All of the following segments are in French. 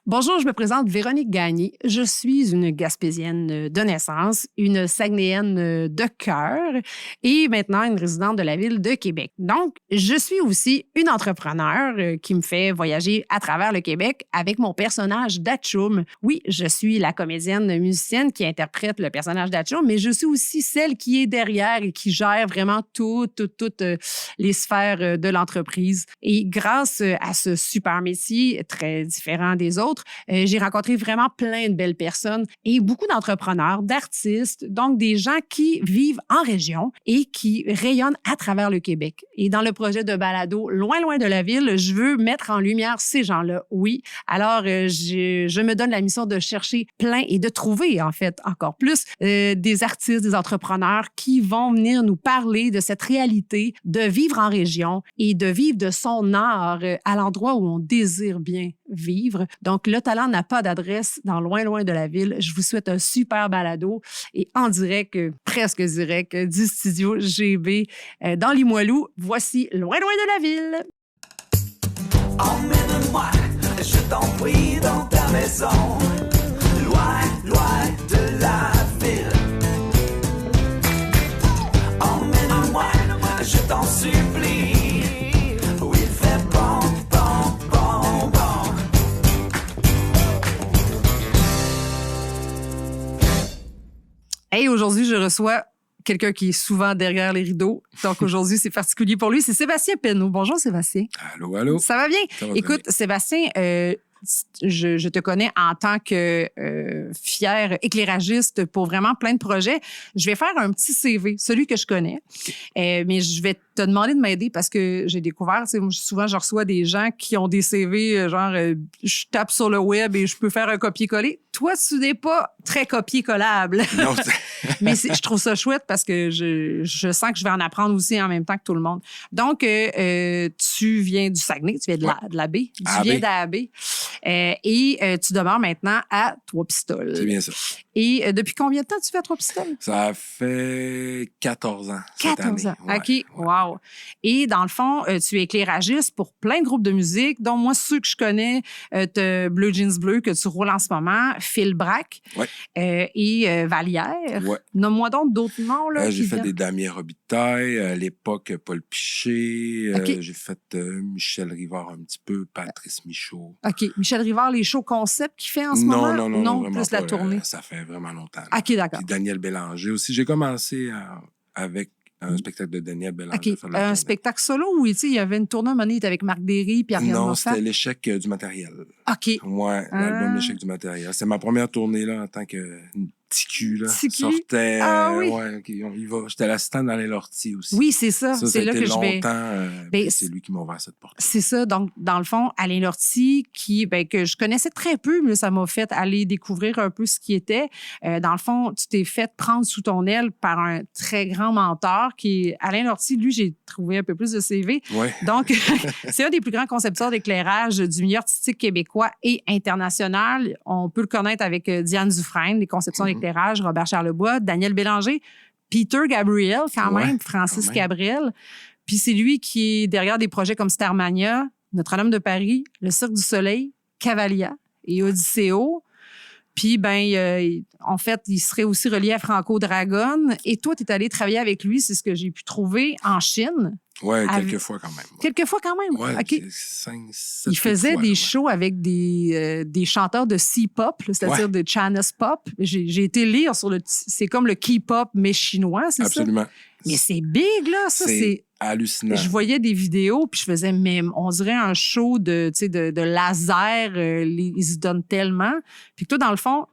Bonjour, je me présente Véronique Gagné. Je suis une Gaspésienne de naissance, une Saguenayenne de cœur et maintenant une résidente de la ville de Québec. Donc, je suis aussi une entrepreneure qui me fait voyager à travers le Québec avec mon personnage d'Atchoum. Oui, je suis la comédienne musicienne qui interprète le personnage d'Atchoum, mais je suis aussi celle qui est derrière et qui gère vraiment toutes les sphères de l'entreprise. Et grâce à ce super métier très différent des autres, j'ai rencontré vraiment plein de belles personnes et beaucoup d'entrepreneurs, d'artistes, donc des gens qui vivent en région et qui rayonnent à travers le Québec. Et dans le projet de balado Loin, loin de la ville, je veux mettre en lumière ces gens-là, oui. Alors, je me donne la mission de chercher plein et de trouver, en fait, encore plus des artistes, des entrepreneurs qui vont venir nous parler de cette réalité de vivre en région et de vivre de son art à l'endroit où on désire bien vivre. Donc, Le Talent n'a pas d'adresse dans Loin, loin de la ville. Je vous souhaite un super balado et en direct, presque direct, du studio GB dans Limoilou. Voici Loin, loin de la ville. Emmène-moi, je t'en prie, dans ta maison, loin, loin de la ville. Emmène-moi, je t'en supplie, où il fait bon, bon, bon, bon. Hey, aujourd'hui, je reçois quelqu'un qui est souvent derrière les rideaux. Donc, aujourd'hui, c'est particulier pour lui. C'est Sébastien Penneau. Bonjour, Sébastien. Allô, allô. Ça va bien? Ça va Écoute, bien. Sébastien, je te connais en tant que fier éclairagiste pour vraiment plein de projets. Je vais faire un petit CV, celui que je connais. Mais je vais te demander de m'aider parce que j'ai découvert, tu sais, souvent, je reçois des gens qui ont des CV, je tape sur le web et je peux faire un copier-coller. Toi, tu n'es pas très copier-collable. Non, Mais je trouve ça chouette parce que je sens que je vais en apprendre aussi en même temps que tout le monde. Donc, tu viens du Saguenay, tu viens de la baie. Tu viens de la baie. Et tu demeures maintenant à Trois-Pistoles. c'est bien ça. Et depuis combien de temps tu fais à Trois-Pistoles? Ça fait 14 ans. 14 ans. Ouais, OK. ouais. Wow. Et dans le fond, tu es éclairagiste pour plein de groupes de musique, dont moi, ceux que je connais, t'as Bleu Jeans Bleu que tu roules en ce moment, Phil Braque Ouais. et Vallière. Ouais. Nomme-moi donc d'autres noms. Là, J'ai qui fait viennent. des Damien Robitaille, à l'époque Paul Piché, OK. j'ai fait Michel Rivard un petit peu, Patrice Michaud. OK. Michel Rivard, les shows concept qu'il fait en ce moment? Non, vraiment plus la pas, tournée. ça fait vraiment longtemps. Là. OK, d'accord. Puis Daniel Bélanger aussi. J'ai commencé avec un spectacle de Daniel Bélanger. OK. faire la Un tournée. spectacle solo où il y avait une tournée à un moment donné, il était avec Marc Derry puis Ariane Non, Moffat? c'était l'échec du matériel. OK. Ouais, l'album L'échec du matériel. C'est ma première tournée là en tant que petit cul là. Petit cul? Sortait. Ah oui. Ouais, ok, on y va. J'étais l'assistant d'Alain Lortie aussi. Oui, c'est ça. Ça C'est a là été que je vais. longtemps. Ben, c'est lui qui m'a ouvert cette porte. C'est ça. Donc, dans le fond, Alain Lortie, que je connaissais très peu, mais ça m'a fait aller découvrir un peu ce qui était. Dans le fond, tu t'es fait prendre sous ton aile par un très grand mentor qui est Alain Lortie. Lui, j'ai trouvé un peu plus de CV. Ouais. Donc, c'est un des plus grands concepteurs d'éclairage du milieu artistique québécois et international. On peut le connaître avec Diane Dufresne, des conceptions d'éclairage, Robert Charlebois, Daniel Bélanger, Peter Gabriel, quand Ouais, même, Francis quand même. Cabrel. Puis c'est lui qui est derrière des projets comme Starmania, Notre-Dame de Paris, Le Cirque du Soleil, Cavalia et Odysseo. Puis, en fait, il serait aussi relié à Franco Dragon. Et toi, tu es allé travailler avec lui, c'est ce que j'ai pu trouver, en Chine. Ouais, Avec- quelques fois quand même. Quelques fois quand même. Ouais, OK. 5, 7 Il faisait fois, des là, ouais. shows avec des chanteurs de C-pop, là, c'est-à-dire Ouais. de Chinese pop. J'ai été lire sur c'est comme le K-pop, mais chinois, c'est ça? Absolument. Mais c'est big, là, ça. C'est hallucinant. Je voyais des vidéos, puis je faisais même, on dirait un show de laser. Ils se donnent tellement. Puis que toi, dans le fond,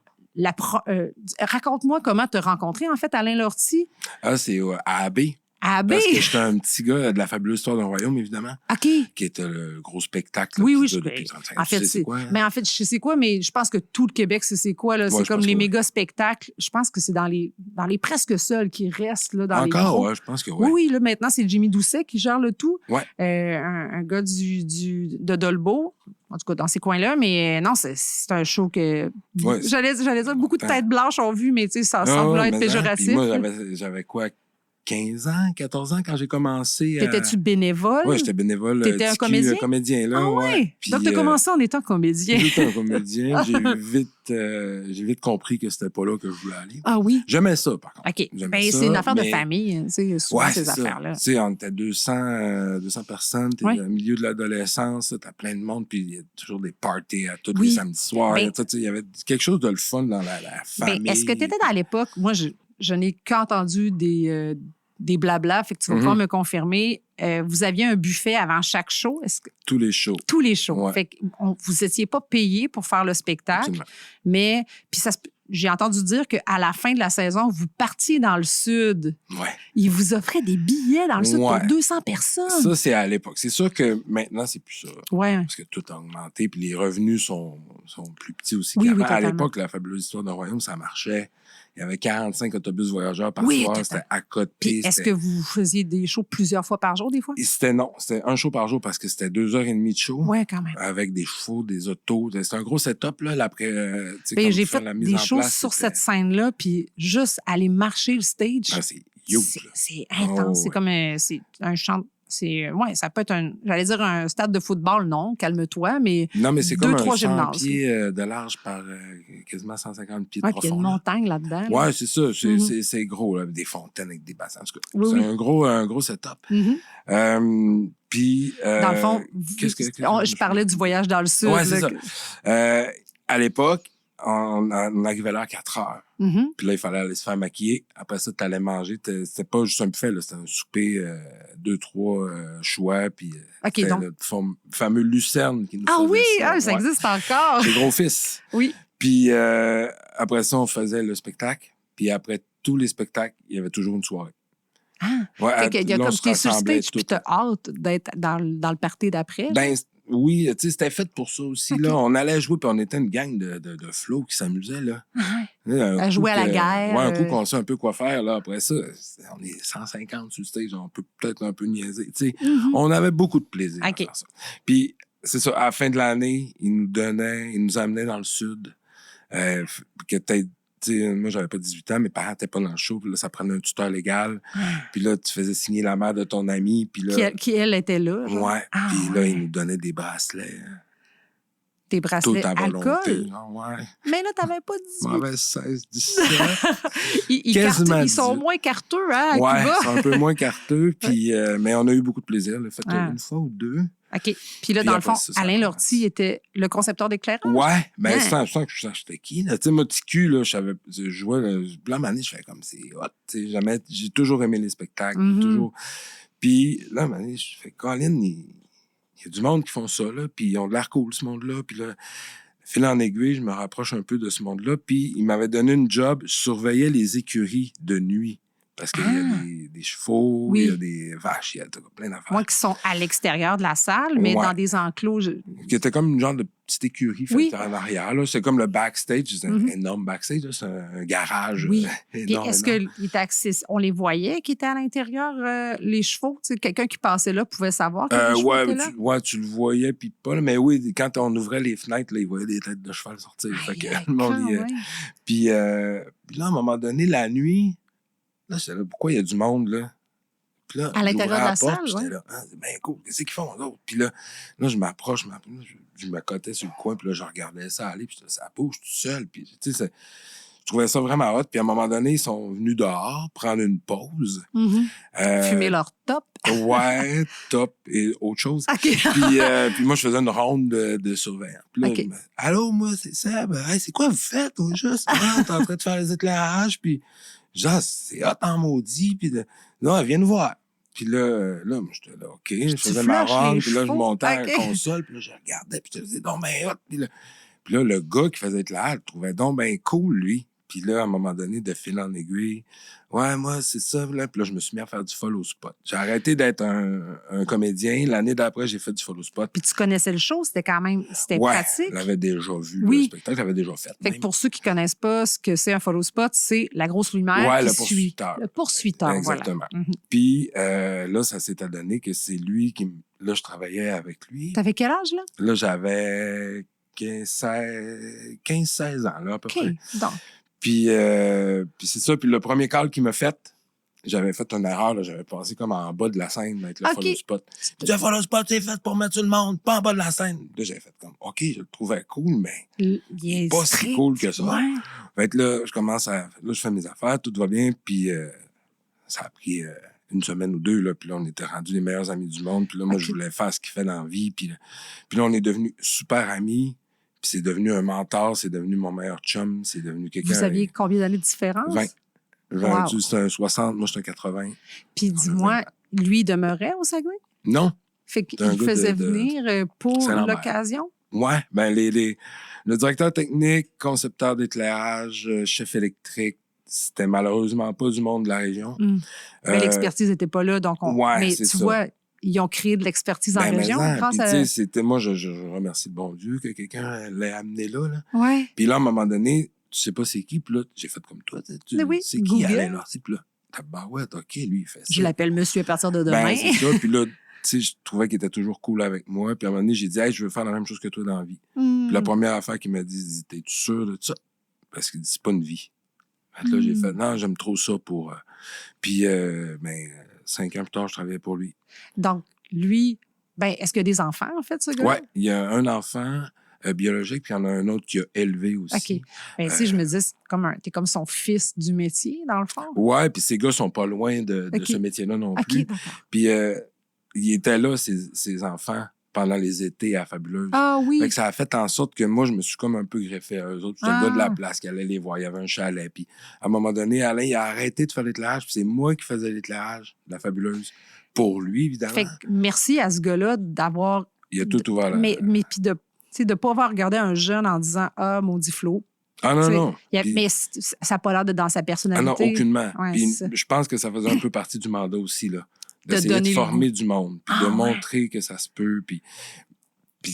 raconte-moi comment tu as rencontré, en fait, Alain Lortie. Ah, c'est à AB. À AB. Parce que j'étais un petit gars de la fabuleuse histoire d'un royaume, évidemment, OK. qui était le gros spectacle. là, Oui, qui oui, dure je depuis 35 en ans. fait, Tu sais c'est quoi? mais en fait, je sais quoi, mais je pense que tout le Québec, c'est quoi, là. Ouais, C'est je comme pense les que oui. méga spectacles. Je pense que c'est dans les presque seuls qui restent, là, dans les Encore, gros. ouais, je pense que oui. Oui, là, maintenant, c'est Jimmy Doucet qui gère le tout. Ouais. Un gars de Dolbeau, en tout cas, dans ces coins-là. Mais non, c'est un show que... Ouais, J'allais dire, beaucoup de longtemps. têtes blanches ont vu, mais tu sais, sans Ah, vouloir ouais, être mais non, péjoratif. puis moi, là. j'avais quoi? 15 ans, 14 ans quand j'ai commencé à... T'étais-tu bénévole? Oui, j'étais bénévole. T'étais un TQ, comédien? comédien, là, Ah ouais? Puis, Donc, t'as commencé en étant comédien. j'étais un comédien. J'ai vite compris que c'était pas là que je voulais aller. Ah oui? J'aimais ça, par contre. OK. J'aimais Ben, ça, c'est une affaire de mais- famille, hein, tu sais, souvent, Ouais, ces c'est ça. affaires-là. Tu sais, on était 200 personnes, t'es Ouais. au milieu de l'adolescence, t'as plein de monde, puis il y a toujours des parties à tous Oui. les samedis soirs. Ben- Tu sais, il y avait quelque chose de le fun dans la famille. Ben, est-ce que tu étais dans l'époque, moi, je n'ai qu'entendu des blablas, fait que tu vas pouvoir me confirmer. Vous aviez un buffet avant chaque show? Tous les shows. Tous les shows. Ouais. Fait que vous n'étiez pas payé pour faire le spectacle, Absolument. mais puis j'ai entendu dire qu'à la fin de la saison, vous partiez dans le sud. Ouais. Ils vous offraient des billets dans le sud pour Ouais. 200 personnes. Ça, c'est à l'époque. C'est sûr que maintenant, c'est plus ça. Ouais. Parce que tout a augmenté, puis les revenus sont plus petits aussi Oui, qu'avant. oui, À totalement. l'époque, la fabuleuse histoire d'un royaume, ça marchait. Il y avait 45 autobus voyageurs par Oui, soir. total. C'était à côté. Puis est-ce que vous faisiez des shows plusieurs fois par jour, des fois? C'était un show par jour parce que c'était 2h30 de show. Oui, quand même. Avec des chevaux, des autos. C'était un gros setup, là, après. Tu sais, Ben, quand j'ai vous faites fait la mise des en choses place, sur c'était- cette scène-là, puis juste aller marcher le stage, Ah, c'est huge, là. c'est intense. Oh, C'est ouais. comme c'est un chant. Ouais, ça peut être j'allais dire un stade de football, non, calme-toi, mais Non, mais c'est comme 2-3 un 100 gymnases. pieds de large par quasiment 150 pieds de Ouais, puis il y a une profondeur. montagne là-dedans. là. Ouais, c'est ça. Mhm. C'est gros, là. Des fontaines avec des bassins. En tout cas, Oui, c'est oui. un gros setup. Mhm. Puis. Dans le fond, je parlais du voyage dans le sud. Ouais, c'est là, ça. À l'époque, on arrivait là à 4 heures. Mhm. Puis là, il fallait aller se faire maquiller. Après ça, tu allais manger. C'était pas juste un buffet, là. C'était un souper, 2-3 choix. Puis OK, c'était donc. le fameux lucerne qui nous Ah faisait oui, ça. ça Ouais. existe encore. C'est gros-fils. Oui. Puis après ça, on faisait le spectacle. Puis après tous les spectacles, il y avait toujours une soirée. Ah, Ouais, fait qu'il y a là, on comme se t'es sur rassemblait stage, puis tout. t'as hâte d'être dans le party d'après. Ben, oui, tu sais, c'était fait pour ça aussi. OK. Là. On allait jouer, puis on était une gang de flots qui s'amusaient, là. À jouer à la guerre, Ouais, un coup qu'on sait un peu quoi faire, là. Après ça, on est 150 sur le stage, on peut peut-être un peu niaiser. Tu sais, on avait beaucoup de plaisir à OK. faire ça. Puis, c'est ça, à la fin de l'année, ils nous amenaient dans le sud. Que peut-être, tu sais, moi, j'avais pas 18 ans, mes parents n'étaient pas dans le show, puis là, ça prenait un tuteur légal. Puis là, tu faisais signer la mère de ton ami, puis là... Qui, elle, était là. genre. Ouais, Ah, puis là, ouais. ils nous donnaient des bracelets. Tes Tout bracelets à volonté. alcool. Ah, ouais. Mais là, t'avais pas 18. Mauvais 16, 17. Ils Quasiment ils sont 18. moins carteux, hein, à Ouais, Cuba. c'est un peu moins carteux. Puis, mais on a eu beaucoup de plaisir. On l'a fait Ah. une fois ou deux. OK. Puis là, Puis dans le après fond, ça, ça Alain commence. Lortie était le concepteur d'éclairage. Ouais, ben Ouais. sans que je sache c'était qui. Là. Tu sais, moi, TQ, là, je jouais, là, plein d'années, je fais comme c'est hot. Tu sais, j'ai toujours aimé les spectacles. Mhm. Toujours. Puis là, man, je fais, Colin, il y a du monde qui font ça, là, puis ils ont de l'air cool, ce monde-là. Puis là, fil en aiguille, je me rapproche un peu de ce monde-là. Puis il m'avait donné une job, je surveillais les écuries de nuit. Parce qu'il y a des chevaux, Oui. il y a des vaches, il y a plein d'affaires. Moi, qui sont à l'extérieur de la salle, mais Ouais. dans des enclos. Qui était comme une genre de petite écurie faite Oui. en arrière. Là. C'est comme le backstage, c'est un Mhm. énorme backstage. Là. C'est un garage Oui. énorme. Puis est-ce énorme. qu'il était on les voyait qui étaient à l'intérieur, les chevaux? Tu sais, quelqu'un qui passait là pouvait savoir que les chevaux Ouais, étaient là? tu le voyais, puis pas. Là, mais oui, quand on ouvrait les fenêtres, là, il voyait des têtes de cheval sortir. Fait que le monde, Quand il, même. puis là, à un moment donné, la nuit, là, j'étais là, pourquoi il y a du monde, là? Puis là, À l'intérieur j'ouvrais de la porte, salle, puis j'étais ouais. là, ah, c'est bien cool, qu'est-ce qu'ils font, eux autres? Puis là, je m'approche, je me cotais sur le coin, puis là, je regardais ça aller, puis ça bouge tout seul, puis tu sais, je trouvais ça vraiment hot. Puis à un moment donné, ils sont venus dehors prendre une pause. Mhm. Euh, Fumer leur top. Ouais, top et autre chose. OK. Puis moi, je faisais une ronde de surveillants. Puis là, OK. allô, moi, c'est Seb. Hey, c'est quoi vous faites, au juste? Ah, t'es en train de faire les éclairages. Puis, genre, c'est hot en maudit. Puis là, elle vient nous voir. Puis là, moi, j'étais là, OK. Je faisais ma flushes les ronde. Puis là, je chevaux. montais à OK. la console. Puis là, je regardais. Puis je disais, donc, ben hot. Puis là, le gars qui faisait éclairage, je trouvais donc ben cool, lui. Puis là, à un moment donné, de fil en aiguille, ouais, moi, c'est ça. Là. Puis là, je me suis mis à faire du follow spot. J'ai arrêté d'être un comédien. L'année d'après, j'ai fait du follow spot. Puis tu connaissais le show, c'était quand même Ouais, pratique. je l'avais déjà vu. Oui. Le spectacle, je l'avais déjà fait. Fait que pour ceux qui connaissent pas ce que c'est un follow spot, c'est la grosse lumière Ouais, qui le suit. poursuiteur. Le poursuiteur, Exactement. voilà. Mhm. Puis là, ça s'est adonné que c'est lui qui... Là, je travaillais avec lui. T'avais quel âge, là? Là, j'avais 15-16 ans, là, à peu OK. près. Donc, Puis c'est ça. Puis le premier call qu'il m'a fait, j'avais fait une erreur, là, j'avais passé comme en bas de la scène avec le OK. follow spot. Il dit, le follow spot, c'est fait pour mettre tout le monde, pas en bas de la scène. Là, j'avais fait comme, OK, je le trouvais cool, mais Il est pas si strict. cool que ça. Ouais. Fait que là, je fais mes affaires, tout va bien, puis ça a pris une semaine ou deux, là, puis là, on était rendus les meilleurs amis du monde, puis là, moi, OK. je voulais faire ce qu'il fait dans la vie, puis là, on est devenus super amis, puis c'est devenu un mentor, c'est devenu mon meilleur chum, c'est devenu quelqu'un... Vous aviez combien d'années de différence? 20. Wow. C'est un 60, moi, je suis un 80. Puis dis-moi, lui, il demeurait au Saguenay? Non, Fait C'est un qu'il gars faisait de- venir pour Saint-Lambert. l'occasion? ouais, ben le directeur technique, concepteur d'éclairage, chef électrique, c'était malheureusement pas du monde de la région. Mais l'expertise n'était pas là, donc ouais, mais c'est tu ça. vois, ils ont créé de l'expertise en Ben, région mais grâce puis, à... tu sais, c'était moi, je remercie le bon Dieu que quelqu'un l'ait amené là. Ouais. Puis là, à un moment donné, tu sais pas c'est qui, puis là, j'ai fait comme toi. Tu Mais oui, c'est qui Google. allait là? Puis là, tabarouette, OK, lui, il fait ça. Je l'appelle monsieur à partir de demain. Ben, c'est ça. Puis là, tu sais, je trouvais qu'il était toujours cool avec moi. Puis à un moment donné, j'ai dit, hey, je veux faire la même chose que toi dans la vie. Hmm. Puis la première affaire qu'il m'a dit, il dit, t'es-tu sûr de ça? Parce qu'il dit, c'est pas une vie. Fait que là, j'ai fait, non, j'aime trop ça pour. Puis, 5 ans plus tard, je travaillais pour lui. Donc, lui, ben, est-ce qu'il y a des enfants, en fait, ce gars? Ouais, il y a un enfant biologique, puis il y en a un autre qui a élevé aussi. OK. Ben, si je me dis, t'es comme son fils du métier, dans le fond. Ouais, puis ces gars sont pas loin de OK. ce métier-là non OK, plus. d'accord. Puis, il était là, ses enfants, pendant les étés à Fabuleuse. Ah oui. Fait que ça a fait en sorte que moi, je me suis comme un peu greffé à eux autres. J'étais Ah. le gars de la place qui allait les voir. Il y avait un chalet. Puis à un moment donné, Alain, il a arrêté de faire l'éclairage. Puis c'est moi qui faisais l'éclairage de la Fabuleuse. Pour lui, évidemment. Fait que merci à ce gars-là d'avoir... Il a tout ouvert là. Mais puis de ne pas avoir regardé un jeune en disant « Ah, maudit Flo ». Ah non, non. Puis- Mais ça n'a pas l'air de dans sa Ah personnalité. non, aucunement. Ouais, Puis c'est ça. je pense que ça faisait un peu partie du mandat aussi, là. De D'essayer donner de le former du monde, puis Ah de ouais. montrer que ça se peut, puis puis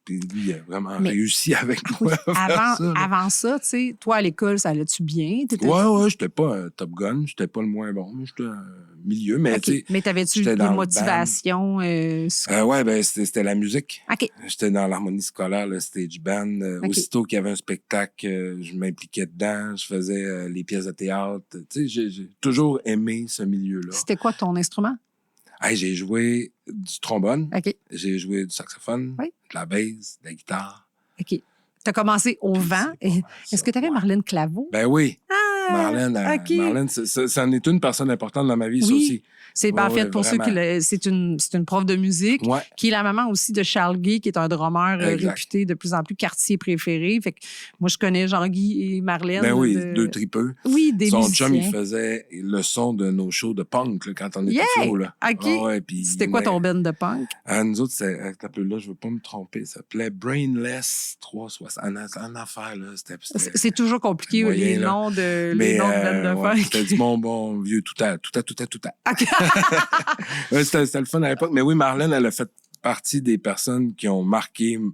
lui, il a vraiment Mais- réussi avec moi à faire ça. Là. Avant ça, tu sais, toi, à l'école, ça allait-tu bien? Ouais, j'étais pas un Top Gun, j'étais pas le moins bon, j'étais un milieu, mais OK. tu sais... Mais t'avais-tu j'étais des dans le motivations? ouais, ben c'était la musique. OK. J'étais dans l'harmonie scolaire, le stage band. OK. Aussitôt qu'il y avait un spectacle, je m'impliquais dedans. Je faisais les pièces de théâtre. Tu sais, j'ai toujours aimé ce milieu-là. C'était quoi ton instrument? Hey, j'ai joué du trombone, OK. j'ai joué du saxophone, Oui. de la basse, de la guitare. OK. Tu as commencé au vent. Est-ce que tu avais Marlène Claveau? Ben oui. Ah, Marlène, OK. Marlène, c'en est une personne importante dans ma vie, ça Oui. aussi. C'est en Ouais, fait pour ceux vraiment. c'est une prof de musique Ouais. qui est la maman aussi de Charles Guy, qui est un drummer Exact. réputé de plus en plus quartier préféré. Fait que moi, je connais Jean-Guy et Marlène. Ben oui, de- deux tripeux. Oui, des Son musiciens. chum, il faisait le son de nos shows de punk là, quand on était Yeah! flow. Là. OK. Ah ouais, puis, C'était quoi ton band de punk? Nous autres, là, je veux pas me tromper, ça s'appelait Brainless 360. En affaire, là, c'était... C'est toujours compliqué, moyen, les là. noms de Mais, band de ouais, punk. c'était du bon vieux tout à. OK. Ouais, c'était le fun à l'époque. Mais oui, Marlène, elle a fait partie des personnes qui ont marqué, tu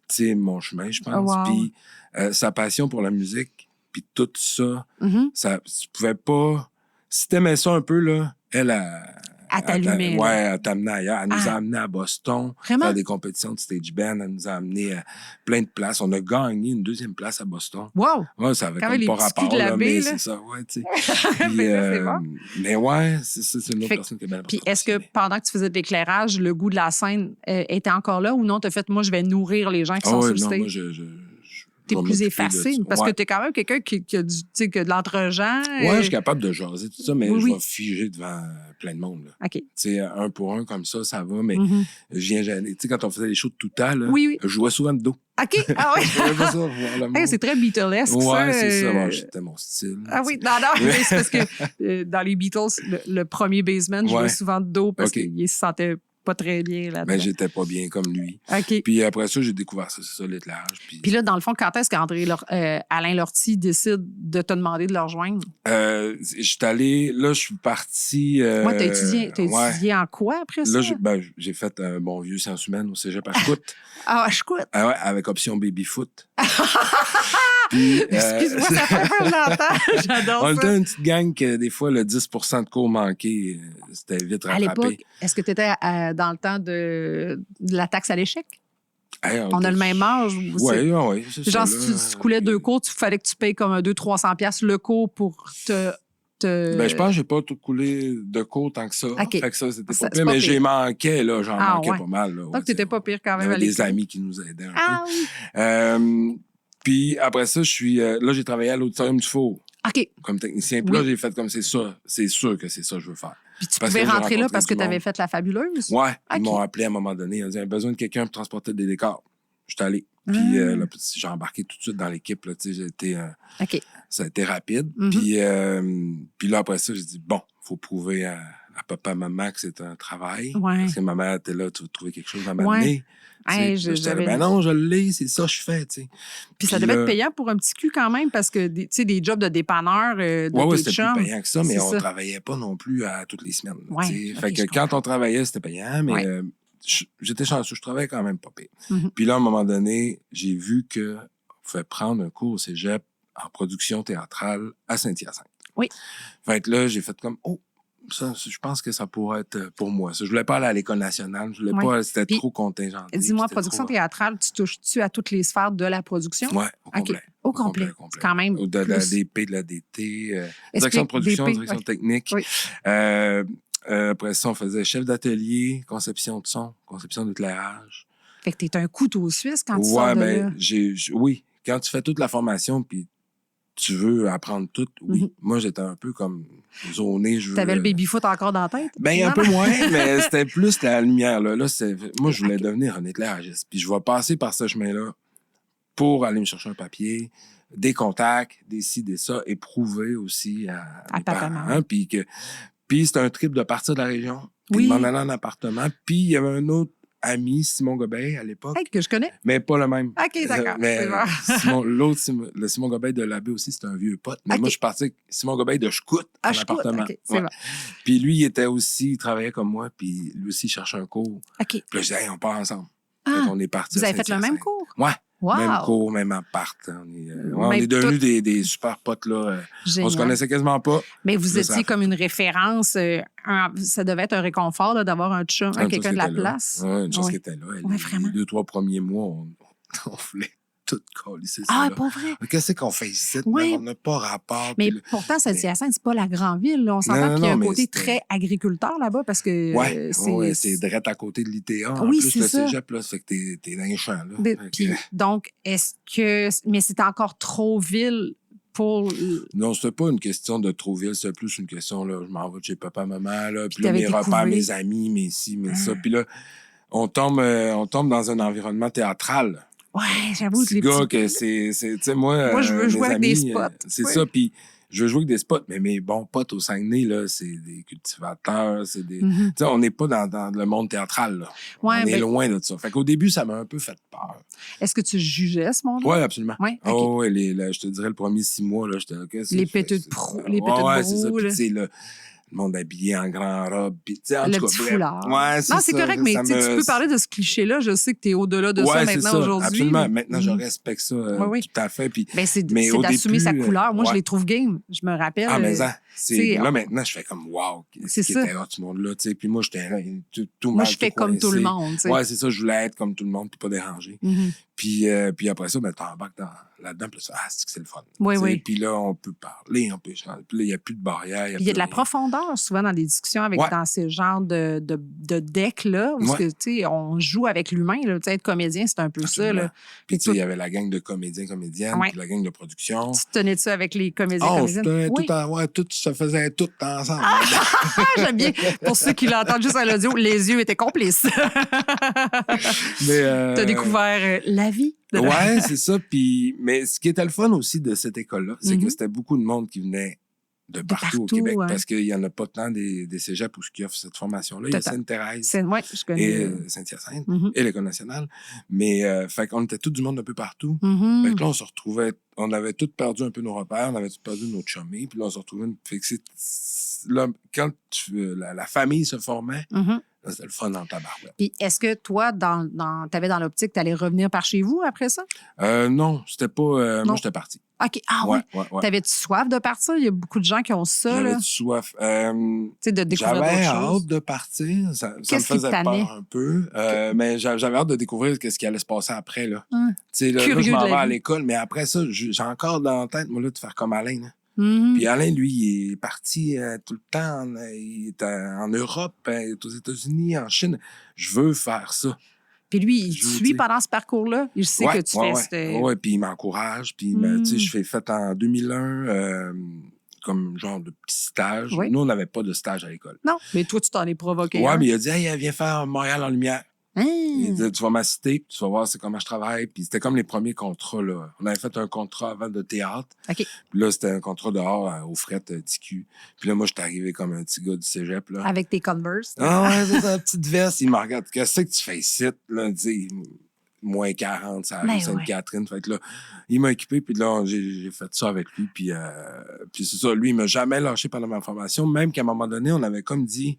sais, mon chemin, je pense. Oh, wow. Puis sa passion pour la musique, puis tout ça, Mhm. tu pouvais pas... Si t'aimais ça un peu, là, Elle t'allumait, là. Ouais, elle t'amenait ailleurs. Elle nous a Ah. amenés à Boston, Vraiment? faire des compétitions de stage band. Elle nous a amenés à plein de places. On a gagné une 2e place à Boston. Wow! Ouais, ça avait Quand comme même pas les petits rapport, culs de la là, baie, mais là. c'est ça, ouais, tu sais. Puis, Mais ça, c'est bon. mais ouais, c'est une autre Fait que- personne qui est bien Puis importante est-ce que aussi. pendant que tu faisais de l'éclairage, le goût de la scène était encore là ou non? Tu as fait, moi, je vais nourrir les gens qui Ah sont ouais, sur le non, stage? moi, T'es vais plus m'occuper de effacé ça. parce Ouais. que t'es quand même quelqu'un qui a du, tu sais, qui a de l'entre-gens. Ouais, je suis capable de jaser tout ça, mais Oui, je oui. vais figer devant plein de monde. Là. OK. Tu sais, un pour un comme ça va, mais Mhm. je viens gêner. Tu sais, quand on faisait les shows de tout temps, là, Oui, oui. je jouais souvent de dos. OK. Ah oui. Je voulais pas ça, voir le Hey, monde. c'est très Beatlesque, ça. Ouais, c'est ça. euh, Bon, c'était mon style. Ah oui, non, mais c'est parce que dans les Beatles, le premier baseman jouait Ouais. souvent de dos parce OK. qu'il se sentait pas très bien là-dedans. Mais j'étais pas bien comme lui. OK. Puis après ça, j'ai découvert ça, c'est ça, l'éclairage. Puis là, dans le fond, quand est-ce qu'Alain Lortie décide de te demander de le rejoindre? Je suis allé, là, je suis parti. Moi, t'as étudié ouais. en quoi après ça? Là, j'ai fait un bon vieux sciences humaines au cégep à Chicout. Ah, je coûte. Ah ouais, avec option baby-foot. Puis, Excuse-moi, ça fait peur, j'entends. J'adore on ça. était une petite gang que des fois, le 10 de cours manqué, c'était vite À rattrapé. l'époque, est-ce que tu étais dans le temps de la taxe à l'échec? Hey, On a le même âge. ou c'est- Oui, c'est ça. Genre, là. si tu coulais 2 cours, il fallait que tu payes comme un 200-300$ le cours pour te Ben, je pense que j'ai pas tout coulé de cours tant que ça. OK. Fait que ça, c'était Ça, pas c'est pire, pas mais pire. j'ai manqué, là. J'en Ah, manquais ouais. pas mal, là. Donc, t'étais pas pire quand Il y même à avait des l'école. amis qui nous aidaient un Ah oui. peu. Puis après ça, je suis... là, j'ai travaillé à l'Auditorium du Four OK. comme technicien. Puis là, Oui. j'ai fait comme c'est ça. C'est sûr que c'est ça que je veux faire. Puis tu Parce pouvais que j'ai rentrer là rencontré parce que du tu avais monde. fait la fabuleuse? Ouais, OK. ils m'ont appelé à un moment donné. Ils ont dit, j'ai besoin de quelqu'un pour transporter des décors. Je suis allé. Puis Ah. là, j'ai embarqué tout de suite dans l'équipe. Là, tu sais, j'ai été, OK. ça a été rapide. Mhm. Puis là, après ça, j'ai dit, bon, il faut prouver à papa, maman que c'est un travail. Ouais. Parce que ma mère était là, tu vas trouver quelque chose à Ouais. m'amener. Hey, Ben non, je l'ai, c'est ça que je fais, tu sais. Puis ça Puis devait là- être payant pour un petit cul quand même, parce que, tu sais, des jobs de dépanneur, de Ouais, tes c'était chums. plus payant que ça, mais C'est on ça. travaillait pas non plus à toutes les semaines. Là, Ouais, tu sais. ok, Fait que je quand comprends. on travaillait, c'était payant, mais Ouais. j'étais chanceux, je travaillais quand même pas pire. Mhm. Puis là, à un moment donné, j'ai vu qu'on pouvait prendre un cours au cégep en production théâtrale à Saint-Hyacinthe. Oui. Fait que là, j'ai fait comme, oh, ça, je pense que ça pourrait être pour moi. Ça, je voulais pas aller à l'École nationale, je voulais Ouais. pas, c'était Puis, trop contingenté. Dis-moi, c'était production trop- théâtrale, tu touches-tu à toutes les sphères de la production? Ouais, au complet. Au complet. C'est quand même De la plus. DP, de la DT, direction de Explique, production, DP, direction ouais. technique. Oui. Après ça, on faisait chef d'atelier, conception de son, conception d'éclairage. Fait que t'es un couteau suisse quand tu Ouais, sors de là. ben, oui. Quand tu fais toute la formation, puis tu veux apprendre tout, oui. Mhm. Moi, j'étais un peu comme zoné. T'avais le baby-foot encore dans la tête? Ben, un Non, peu non. moins, mais c'était plus la lumière, là. Moi, je voulais devenir un éclairagiste. Puis je vais passer par ce chemin-là pour aller me chercher un papier, des contacts, des ci, des ça, et prouver aussi à mes papa, parents. maman. Puis c'était un trip de partir de la région, puis Oui. de m'en aller en appartement. Puis il y avait un autre ami, Simon Gobeil, à l'époque, Hey, que je connais. mais pas le même. OK, d'accord. Mais C'est bon. le Simon Gobeil de l'abbé aussi, c'était un vieux pote. Mais OK. moi, je suis parti avec Simon Gobeil de Scout en je coûte. appartement. OK, c'est Ouais. bon. Puis lui, il travaillait comme moi, puis lui aussi, il cherchait un cours. OK. Puis là, je disais, hey, on part ensemble. Ah, Fait qu'on est partis vous à avez fait le même Saint-Hyacinthe. cours? Ouais. Wow! Même cours, même appart. On Même est devenus des super potes, là. On Génial. se connaissait quasiment pas. Mais vous Là, ça étiez a comme une référence. Ça devait être un réconfort là, d'avoir un chum, Une quelqu'un chose de la qui était là. place. Ouais, une chose Ouais. qui était là. Ouais, vraiment. Les 2-3 premiers mois, on voulait tout colisser ça. Ah, là. pas vrai? Qu'est-ce qu'on fait ici? Ouais. On n'a pas rapport. Mais puis pourtant, Saint-Hyacinthe, c'est pas la grande ville. Là. On s'entend Non, qu'il y a un mais côté c'était- très agriculteur là-bas parce que Ouais, c'est direct à côté de l'ITA. En Oui, plus, c'est le ça. cégep, là, ça fait que t'es dans les champs. Là. Fait que- Puis, donc, est-ce que. Mais c'est encore trop ville pour. Non, c'était pas une question de trop ville, c'était plus une question, là, je m'en vais de chez papa, maman, là, puis là, t'avais mes repas, découvert. mes amis, mes ci, mes ça. Puis là, on tombe dans un environnement théâtral. Ouais, j'avoue que Petit les gars petits. que tu sais, moi... Moi, je veux mes jouer avec des amis, spots. c'est Ouais. ça, puis je veux jouer avec des spots, mais mes bons potes au Saguenay, là, c'est des cultivateurs, c'est des... Mhm. Tu sais, on n'est pas dans le monde théâtral, là. Ouais, on est ben, loin de ça. Fait qu'au début, ça m'a un peu fait peur. est-ce que tu jugeais ce monde-là? Oui, absolument. Ouais, OK. Oh, ouais, je te dirais, le premier 6 mois, là, j'étais là, qu'est-ce que Les tu fais, petites ça? brous, Ouais, c'est ça. brous, Puis, là. tu sais, le monde habillé en grand robe. Puis, tu sais, en Le tout cas, petit bref. foulard. Ouais, Non, c'est ça, correct, mais ça tu sais, tu me- peux parler de ce cliché-là. Je sais que tu es au-delà de ça Ouais, c'est maintenant, ça, aujourd'hui. absolument. Maintenant, je Mhm. respecte ça Ouais, oui. tout à fait. Puis, Ben, c'est mais au d'assumer sa début, couleur. Moi, je ouais. les trouve game. Je me rappelle. Ah, mais ça, t'sais, là, maintenant, je fais comme, wow, C'est qu'est-ce qui ça. était hot, ce monde-là, tu sais. Puis moi, j'étais là, tout moi, mal, je fais tout comme tout le coincé. monde. tu sais. Ouais, c'est ça, je voulais être comme tout le monde, puis pas déranger. Mhm. Puis après ça, ben, t'embarques là-dedans, puis là, c'est le fun. Oui, Tu sais. oui. Puis là, on peut parler, on peut changer. Puis là, il n'y a plus de barrière. Puis il y a de la profondeur souvent dans les discussions avec Ouais. dans ce genre de deck-là, où Ouais. tu sais, on joue avec l'humain. Là. Tu sais, être comédien, c'est un peu ça. Là. Puis, tu sais, toi- il y avait la gang de comédiens, comédiennes, Ouais. puis la gang de production. Tu te tenais de ça avec les comédiens, Oh, comédiennes? c'était Oui. tout se faisait tout ensemble. Ah, j'aime bien. Pour ceux qui l'entendent juste à l'audio, les yeux étaient complices. Mais, Tu as découvert la vie. de la- Ouais, c'est ça. Puis, mais ce qui était le fun aussi de cette école-là, c'est Mhm. que c'était beaucoup de monde qui venait de partout au partout, Québec, ouais. parce qu'il n'y en a pas tant des cégeps où qui offrent cette formation-là. Il y a Total. Sainte-Thérèse Ouais, je connais. et Saint-Hyacinthe Mhm. et l'École nationale. Mais, fait qu'on était tout du monde un peu partout. Mhm. Fait que là, on se retrouvait, on avait tous perdu un peu nos repères, on avait tous perdu nos chummies, puis là, on se retrouvait. Fait que là, quand la famille se formait, Mhm. là, c'était le fun dans ta barbe. Puis est-ce que toi, t'avais dans l'optique que tu allais revenir par chez vous après ça? Non, c'était pas. Non. Moi, j'étais parti. OK. Ah Ouais, oui. ouais, ouais. T'avais-tu soif de partir? Il y a beaucoup de gens qui ont ça, là. J'avais soif. Tu sais, de découvrir J'avais d'autres choses. hâte de partir. Ça me Qu'est-ce qui faisait tannait? peur un peu. Mais j'avais hâte de découvrir ce qui allait se passer après. Là. Hum. Tu sais, là, Curieux je de m'en la vais à vie. l'école, mais après ça, j'ai encore dans la tête, moi, là, de faire comme Alain. Là. Puis Alain, lui, il est parti tout le temps. Il est en Europe, il est aux États-Unis, en Chine. Je veux faire ça. Puis lui, il te Je veux suit dire- pendant ce parcours-là. Il sait que tu fais Ouais, puis il m'encourage. Puis, tu sais, je fais fait en 2001 comme genre de petit stage. Oui. Nous, on n'avait pas de stage à l'école. Non, mais toi, tu t'en es provoqué. Ouais, un. mais il a dit, hey, viens faire Montréal en lumière. Il Hein? dit, tu vas m'assister, puis tu vas voir c'est comment je travaille. Puis c'était comme les premiers contrats, là. On avait fait un contrat avant de théâtre. OK. Puis là, c'était un contrat dehors aux frettes TQ. Puis là, moi, j'étais arrivé comme un petit gars du cégep, là. Avec tes Converse. Ah ouais, c'est ça, petite veste. Il me regarde. Qu'est-ce que tu fais ici, là? Tu sais, moins 40, ça arrive, Ben Sainte-Catherine. Fait que là, il m'a équipé, puis là, j'ai fait ça avec lui. Puis c'est ça, lui, il m'a jamais lâché pendant ma formation. Même qu'à un moment donné, on avait comme dit...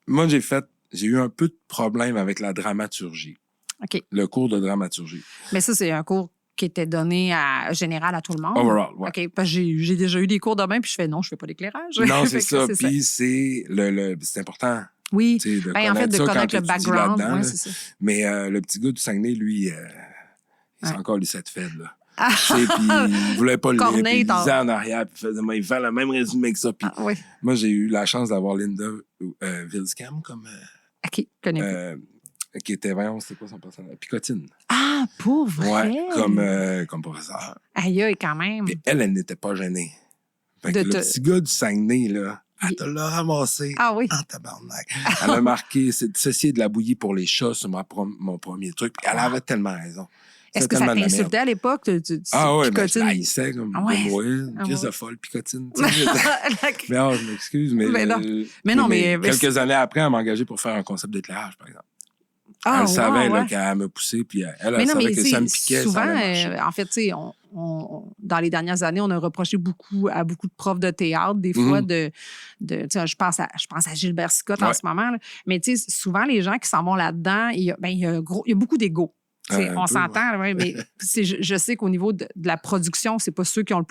Moi, j'ai eu un peu de problème avec la dramaturgie. OK. Le cours de dramaturgie. Mais ça, c'est un cours qui était donné général à tout le monde. Overall, ouais. OK. Parce que j'ai déjà eu des cours de même, puis je fais non, je fais pas d'éclairage. Non, Fait c'est que ça. Puis c'est important, Oui. tu sais, de Ben, en fait, de ça quand connaître le tu étudies background. là-dedans, Ouais, là. c'est ça. Mais le petit gars du Saguenay, lui, il s'est Ouais. encore lycée de Fed, là. Ah, Tu sais, puis il voulait pas le lire, puis il Corneille, lisait en arrière, puis il fait le même résumé que ça. Puis ah, oui. moi, j'ai eu la chance d'avoir Linda Vilscam comme... OK. Connais pas. qui était, voyons, c'était quoi son personnage? Picotine. Ah, pour vrai? Ouais, comme professeur. Aïe, aïe, quand même. Puis elle n'était pas gênée. Fait que De le te- petit gars du Saguenay, là, elle te l'a ramassé Ah oui. en tabarnak. Elle a marqué, ceci est de la bouillie pour les chats sur mon premier truc. Puis elle avait tellement raison. Est-ce que ça t'insultait à l'époque? Ah ouais, ben, je Picotine? l'haïssais comme Ah ouais. moi. Ah Crise ouais. de folle, Picotine. Tu sais, mais non, je m'excuse, mais... Mais non. Mais non, mais- quelques années après, elle m'a engagé pour faire un concept d'éclairage, par exemple. Ah, Elle savait là, ouais. qu'elle me poussait, puis elle Mais non, savait mais que tu ça me sais, piquait, souvent, ça allait marcher. en fait, tu sais, dans les dernières années, on a reproché à beaucoup de profs de théâtre, des fois, tu sais, je pense à Gilbert Scott en Ouais. ce moment, là. Mais tu sais, souvent, les gens qui s'en vont là-dedans, il y a beaucoup d'ego. Tu sais, Un on peu, s'entend, ouais, mais je sais qu'au niveau de la production, c'est pas ceux qui ont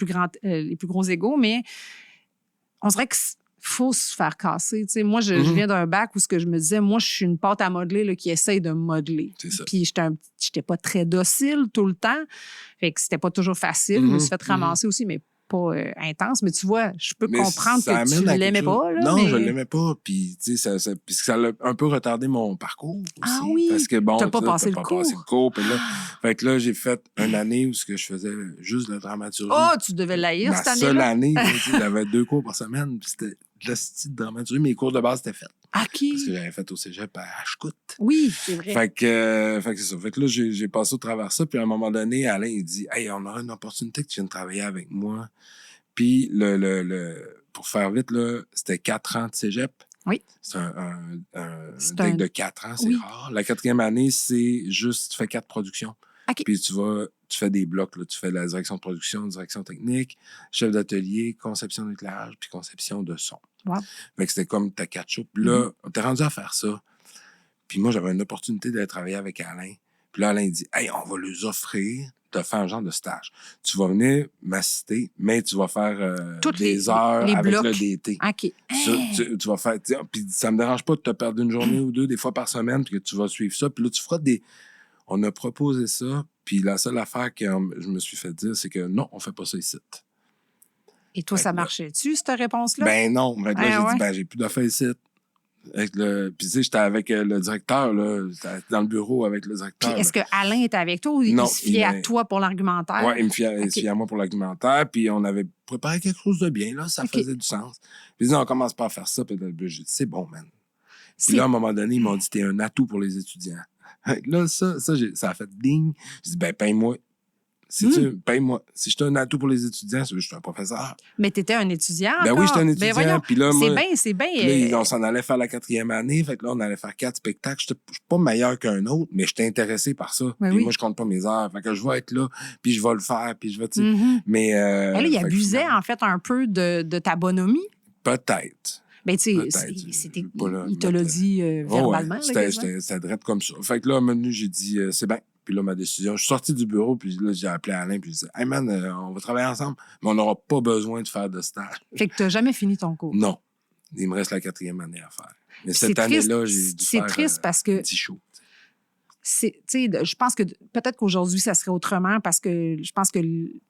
les plus gros égos, mais on dirait que faut se faire casser. Tu sais, moi, je viens d'un bac où ce que je me disais, moi, je suis une pâte à modeler là, qui essaye de modeler. C'est ça. Puis j'étais pas très docile tout le temps. Fait que c'était pas toujours facile. Je me suis fait ramasser aussi, mais pas intense. Mais tu vois, je peux Mais comprendre ça que tu amène à quelque l'aimais chose. pas. Là, Non, mais... je l'aimais pas. Puis, tu sais, puisque ça a un peu retardé mon parcours aussi. Ah oui? Parce que, bon, T'as pas tu sais, passé le cours. passé le cours. Puis là, fait que là, j'ai fait une année où ce que je faisais juste de la dramaturgie. Oh, tu devais l'haïr Ma cette seule année-là. année, tu sais, j'avais 2 cours par semaine. Puis c'était de la style de dramaturgie. Mes cours de base étaient faits. OK. Parce que j'avais fait au cégep à Ashkout. Oui, c'est vrai. Fait que c'est ça. Fait que là, j'ai passé au travers de ça. Puis à un moment donné, Alain, il dit, hey, on aura une opportunité que tu viennes travailler avec moi. Puis, pour faire vite, là, c'était 4 ans de cégep. Oui. C'est un C'est deck un- de 4 ans, c'est Oui. rare. La 4e année, c'est juste, tu fais 4 productions. OK. Puis tu fais des blocs, là. Tu fais la direction de production, direction technique, chef d'atelier, conception d'éclairage, puis conception de son. Wow. Fait que c'était comme ta 4 shows. Puis là, on t'est rendu à faire ça. Puis moi, j'avais une opportunité d'aller travailler avec Alain. Puis là, Alain dit, hey, on va leur offrir de faire un genre de stage. Tu vas venir m'assister, mais tu vas faire Toutes des heures les avec blocs. le DT. OK. Tu vas faire... Puis ça me dérange pas de te perdre une journée ou deux, des fois par semaine, puis que tu vas suivre ça. Puis là, tu feras des... On a proposé ça, puis la seule affaire que je me suis fait dire, c'est que non, on fait pas ça ici. Et toi, Fait ça que là- marchait-tu, cette réponse-là? Ben non. Fait que là, Ah, j'ai ouais? dit, ben j'ai plus d'affaires ici. Puis tu sais, j'étais avec le directeur, là, j'étais dans le bureau avec le Puis directeur. est-ce que Alain était avec toi ou il Non, se fiait il à est- toi pour l'argumentaire? Ouais, il se OK. fiait à moi pour l'argumentaire, puis on avait préparé quelque chose de bien, là, ça OK. faisait du sens. Puis il dit, on commence pas à faire ça, peut-être. J'ai dit, c'est bon, man. Puis C'est- là, à un moment donné, ils m'ont dit, t'es un atout pour les étudiants. Fait que là, ça a fait ding. J'ai dit, ben, paye-moi. Si tu paye-moi. Si je suis un atout pour les étudiants, c'est que je suis un professeur. Mais tu étais un étudiant. Ben oui, encore. j'étais un Ben étudiant. voyons, Puis là, moi, c'est bien. puis là, on s'en allait faire la 4e année. Fait que là, on allait faire 4 spectacles. Je suis pas meilleur qu'un autre, mais j'étais intéressé par ça. Ben Puis oui. moi, je compte pas mes heures. Fait que je vais être là, puis je vais le faire, puis je vais, tu sais. Mhm. Mais. Ben là, il fait que abusait, finalement, en fait, un peu de ta bonhomie. Peut-être. Ben, tu sais, Peut-être. c'était- Pas là, il te l'a mettre- dit Oh, verbalement. ouais. là, C'était quasiment. c'était direct comme ça. Fait que là, à un moment donné, j'ai dit, c'est bien. Puis là, ma décision, je suis sorti du bureau, puis là, j'ai appelé Alain, puis j'ai dit, hey man, on va travailler ensemble, mais on n'aura pas besoin de faire de stage. Fait que tu n'as jamais fini ton cours. Non. Il me reste la 4e année à faire. Mais C'est cette triste- année-là, j'ai dû c'est faire triste parce que 10 shows. je pense que peut-être qu'aujourd'hui, ça serait autrement parce que je pense que